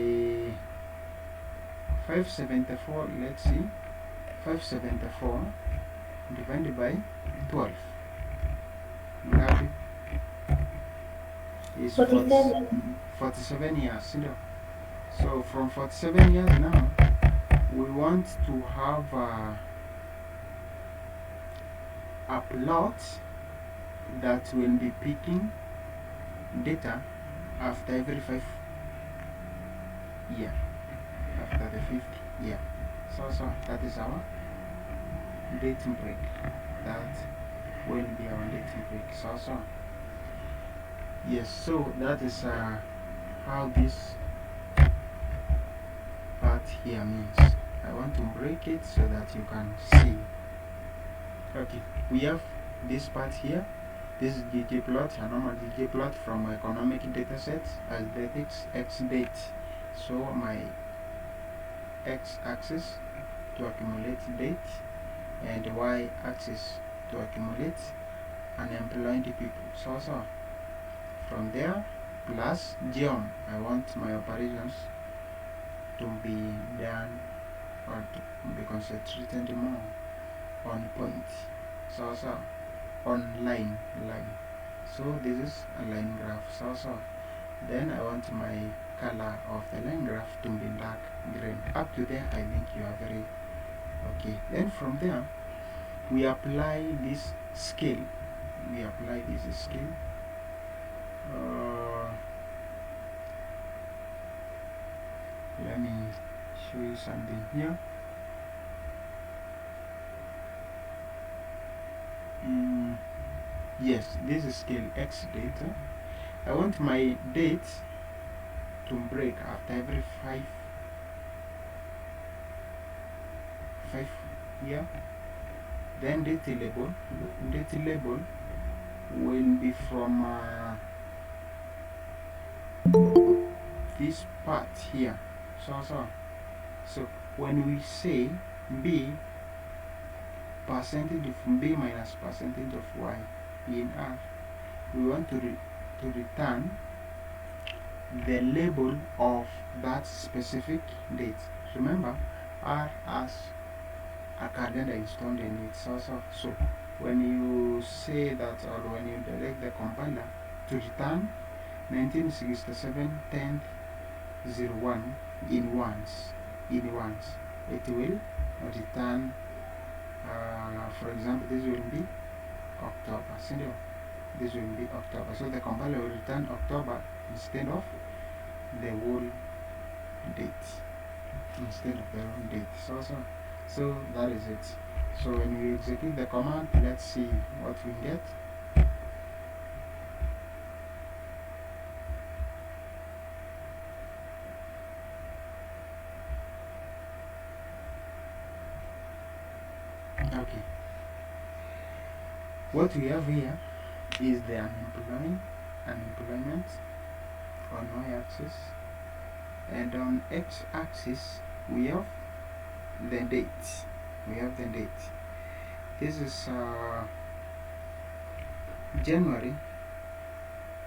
574. Let's see, 574 divided by 12. We have it is 47 years. You know? So from 47 years now, we want to have a plot that will be picking data after every 5 years, after the 5th year. So that is our dating break. That will be our dating break. So yes, so that is how this part here means. I want to break it so that you can see. Okay, we have this part here. This is ggplot, a normal ggplot from economic dataset as datics x date. So my x-axis to accumulate date and y-axis to accumulate unemployed people. So from there plus geom, I want my operations to be done or to be concentrated more on point. So on line. So this is a line graph. So then I want my color of the line graph to be dark green. Up to there, I think you are very okay. Then from there, we apply this scale. Let me show you something here. Yes, this is scale x data. I want my date to break after every 5 year. Then date label will be from this part here. So when we say b percentage of b minus percentage of y in R, we want to return the label of that specific date. Remember, R has a calendar installed in it. So when you say that, or when you direct the compiler to return 1967 10th 01 in ones, it will return. For example, this will be October. This will be October. So the compiler will return October instead of the whole date. So that is it. So when we execute the command, let's see what we get. Okay. What we have here is the unemployment on y-axis, and on x-axis we have the date. This is January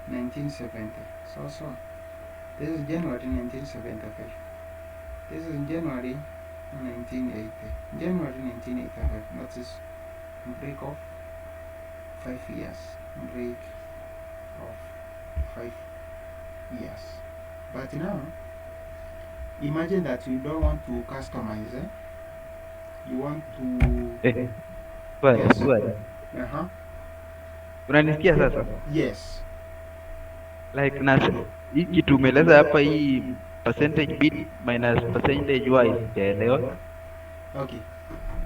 1970. So this is January 1975. This is January 1980. January 1985. That is break of 5 years. Break of 5 years. But now, imagine that you don't want to customize. You want to Swali. Unanisikia sasa? Yes. Like hii kitu umeeleza hapa, hii percentage bit minus percentage y sijaelewa. Okay,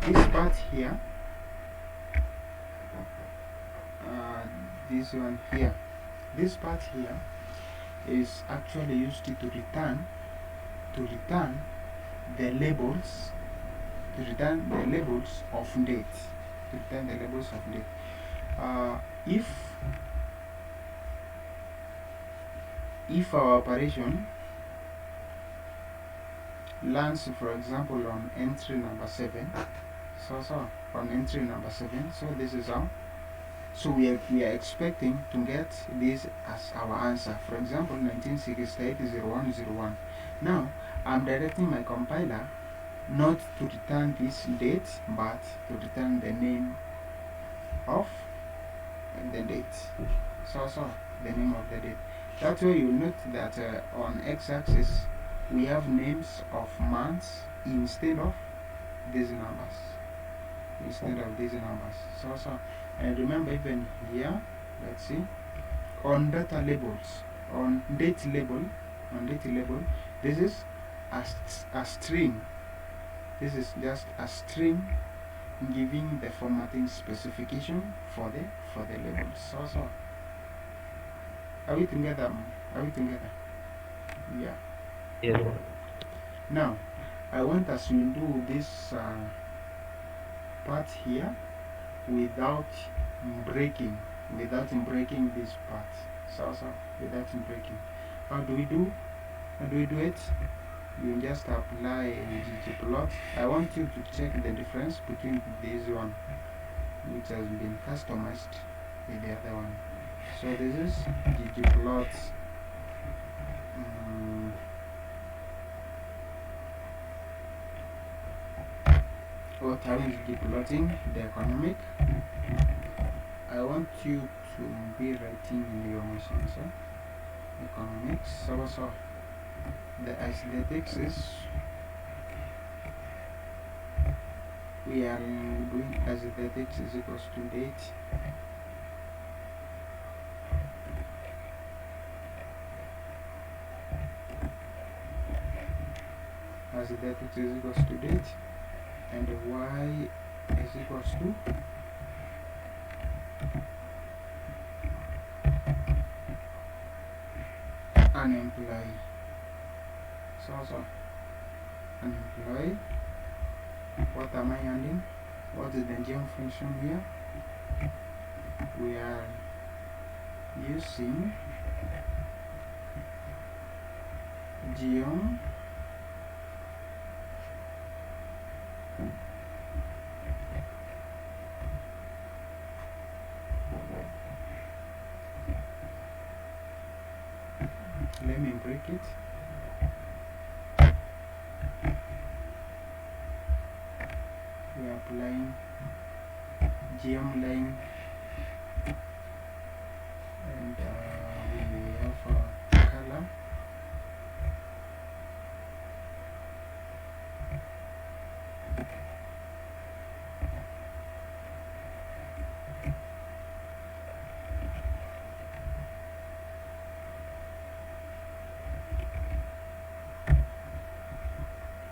this part here, this one here, this part here is actually used to return the labels, to return the labels of date, to return the labels of date. If our operation lands, for example, on entry number 7, so on entry number 7, so this is how, so we are expecting to get this as our answer. For example, 1968-01-01. Now I'm directing my compiler not to return this date, but to return the name of the date. So the name of the date. That's why you note that on x-axis we have names of months instead of these numbers. So and remember, even here, let's see, on data labels, on date label, this is a string. This is just a string giving the formatting specification for the labels. So are we together? Yeah. Yes. Now I want us to do this part here without breaking this part. So without breaking. How do we do it? You just apply ggplot. I want you to check the difference between this one, which has been customized, with the other one. So this is ggplot. What I will be plotting the economic. I want you to be writing in your machine, so economics. So the aesthetics is, we are doing aesthetics is equals to date. Aesthetics is equals to date, and y is equals to unemployed. So an employee. What am I adding? What is the geom function here? We are using geom let me break it. We are applying geom line, and we have a color.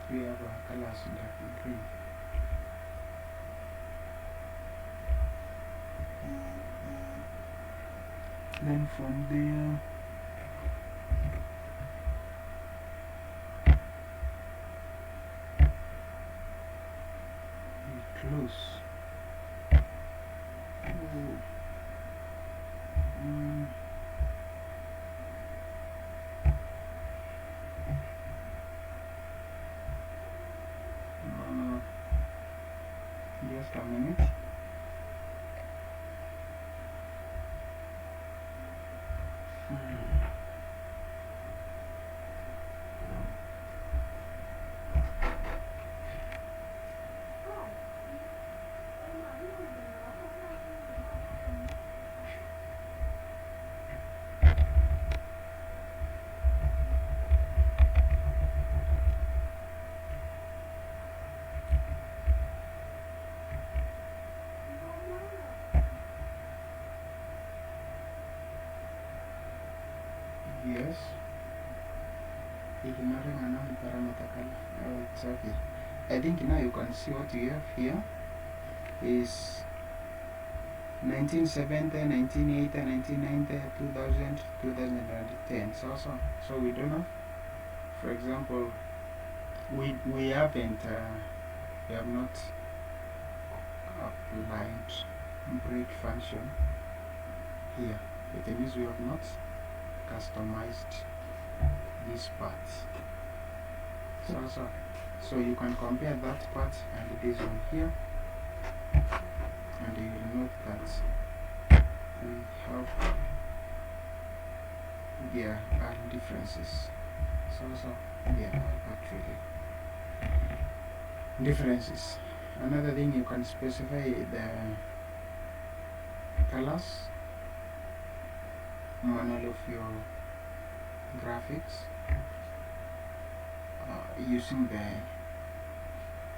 We have a colors dark green. Then from there we close. Just a minute. ignoring a known parameter color. Oh, it's okay. I think now you can see what you have here is 1970, 1980, 1990, 2000, 2010. So we don't know. For example, we haven't we have not applied break function here. It means we have not customized this part. So you can compare that part and this one here, and you will note that we have there are differences. There are actually differences. Another thing, you can specify the colors manual of your graphics using the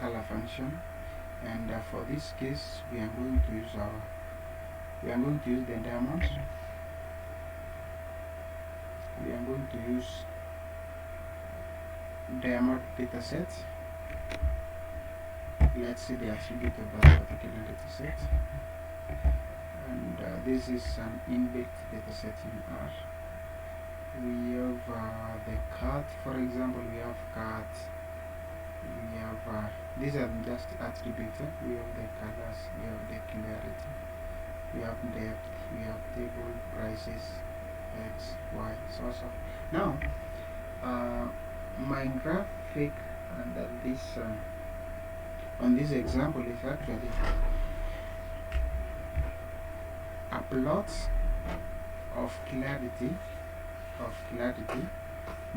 color function, and for this case we are going to use the diamond. We are going to use diamond dataset. Let's see the attribute of that particular dataset, and this is an inbuilt dataset in R. We have the cut, for example. We have cut, we have these are just attributes. We have the colors, we have the clarity, we have depth, we have table prices, X, Y, so. Now my graphic under this on this example is actually a plot of clarity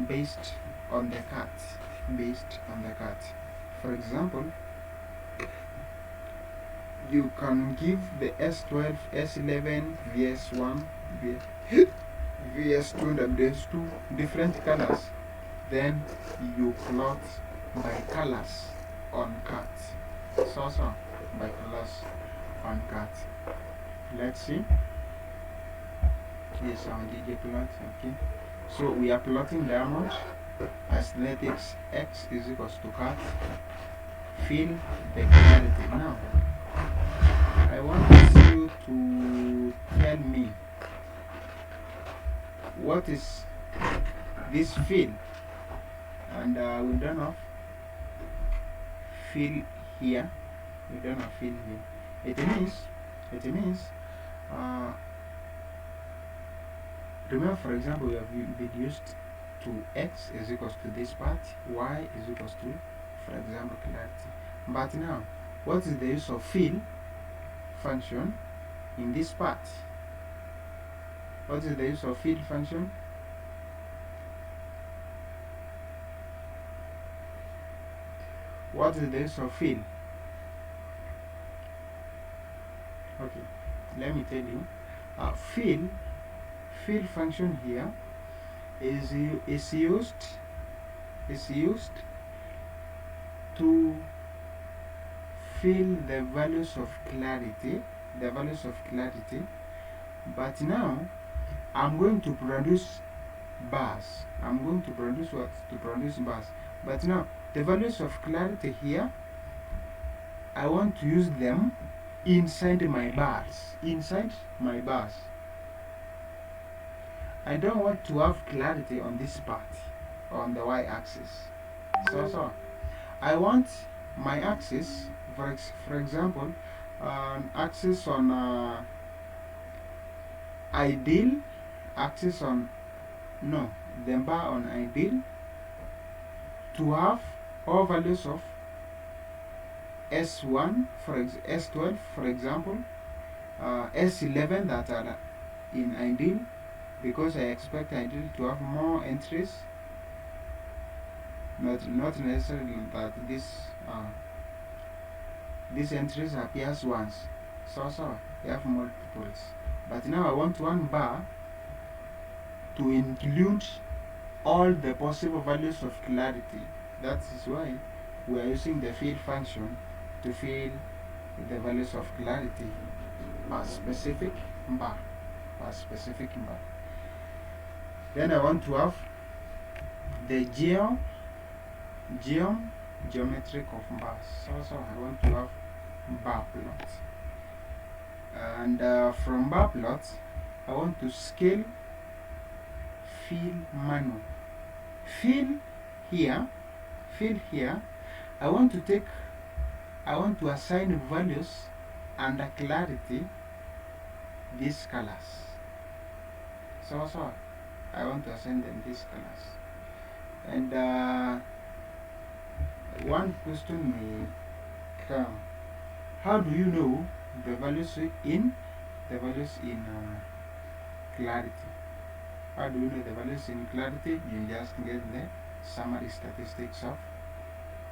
based on the cut. For example, you can give the S12, S11, VS1, VS2 and VS2 different colors, then you plot by colors on cut. So by colors on cut. Let's see. Yes, our DJ plot. Okay. So we are plotting diamond as lattice X is equals to cut. Fill the clarity. Now I want you to tell me what is this fill, and we don't have fill here. It means remember, for example, we have reduced to X is equals to this part, Y is equals to, for example, clarity. But now, what is the use of fill function in this part? What is the use of fill function? What is the use of fill? Okay, let me tell you. Fill function here is used to fill the values of clarity. But now I'm going to produce bars. I'm going to produce what? To produce bars. But now the values of clarity here, I want to use them inside my bars. I don't want to have clarity on this part, on the y-axis. So I want my axis, for example, axis on ideal, axis on the bar on ideal, to have all values of S1 for S12, for example, S11 that are in ideal, because I expect ideal to have more entries. Not necessarily that these entries appears once. So you have multiples. But now I want one bar to include all the possible values of clarity. That is why we are using the fill function to fill the values of clarity per specific bar. Then I want to have the geometric of bars. So I want to have bar plot, and from bar plot I want to scale fill manual. Fill here, fill here. I want to assign values under clarity these colors. So I want to assign them these colors. And one question may come: how do you know the values in clarity? How do you know the values in clarity? You just get the summary statistics of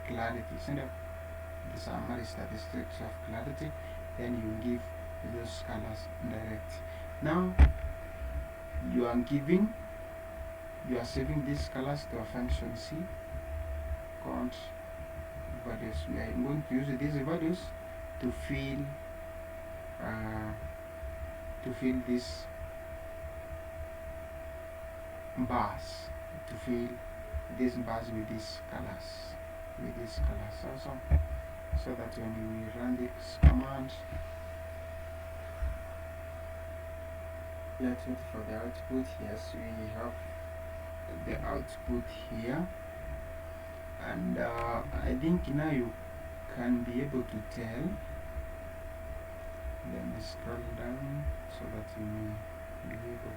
clarity. So the summary statistics of clarity, then you give those colors direct. Now you are saving these colors to a function C count values. We are going to use these values to fill these bars, to fill these bars with these colors, also, so that when we run this command, let's wait for the output. Yes, we have the output here, and I think now you can be able to tell. Let me scroll down so that you may be able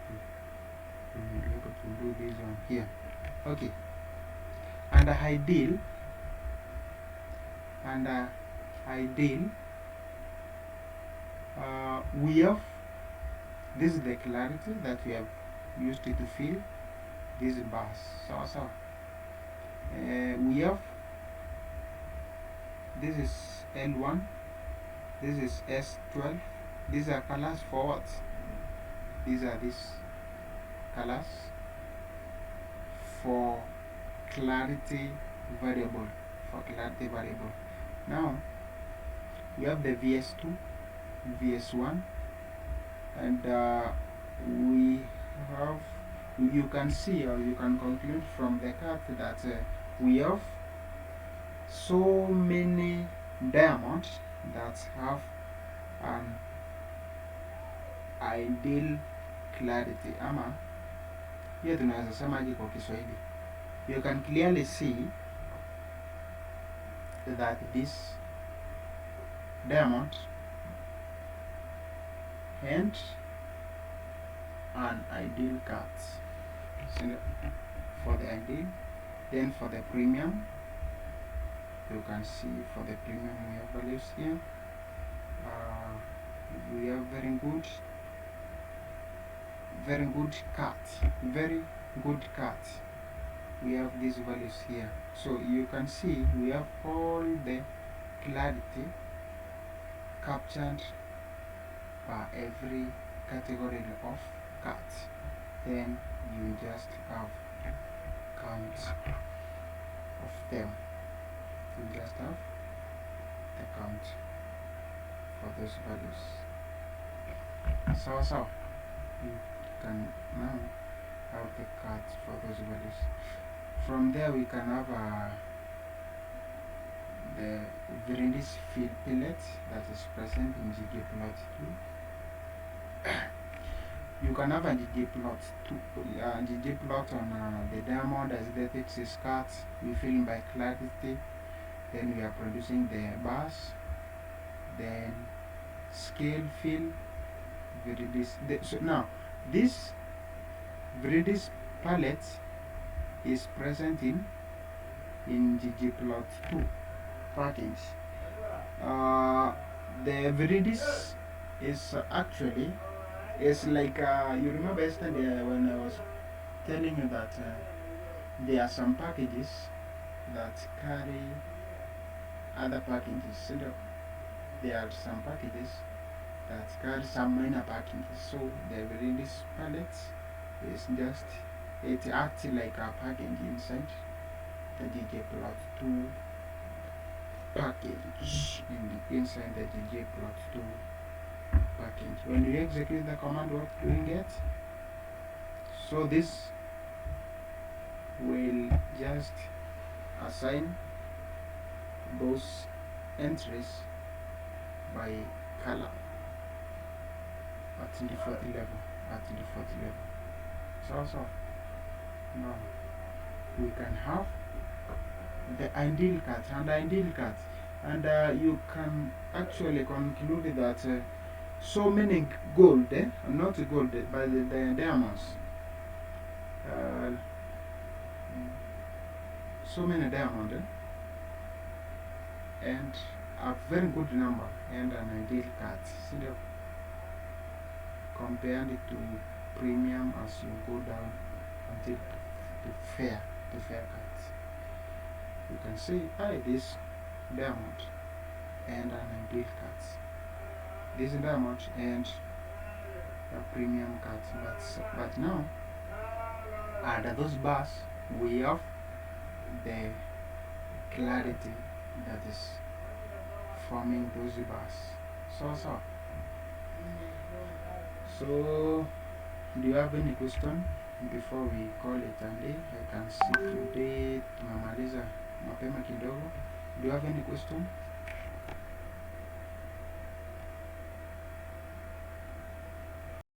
to do this one here. Okay, under ideal, we have, this is the clarity that we have used to fill these bars. So we have, this is L1, this is S12. These are colors for what? These are these colors for clarity variable. Now we have the VS2, VS1, and we have, you can see, or you can conclude from the chart that we have so many diamonds that have an ideal clarity, ama hiyo tunaweza semaje kwa Kiswahili? You can clearly see that this diamond and an ideal cut. So for the ideal, then for the premium, you can see for the premium we have values here. We have very good cut. We have these values here. So you can see we have all the clarity captured by every category of cut. Then you just have count of them. You just have the count for those values. So you can now have the cut for those values. From there we can have the Viridis field pellet that is present in ggplot2. You can have a ggplot on the diamond as the text is cut. We fill by clarity, then we are producing the bars, then scale fill Viridis. So now this Viridis palette is present in ggplot2 package. The Viridis is actually, it's like you remember yesterday when I was telling you that there are some packages that carry other packages. So there are some packages that carry some minor packages. So the Viridis palette is just, it acts like a package inside the ggplot2 package, inside the ggplot2 package. When you execute the command, what do you get? So this we'll just assign those entries by color at the fourth level. So now we can have the ideal cut and you can actually conclude that so many gold, not gold, but the diamonds, uh, so many diamonds, and a very good number and an ideal cut. Instead of compared to premium as you go down until the fair cut, you can say, this diamond and an ideal cut, this diamond and a premium cut. But now under those bars we have the clarity that is forming those bars. So do you have any question before we call it a day? I can see today tumemaliza mapema kidogo. Do you have any question?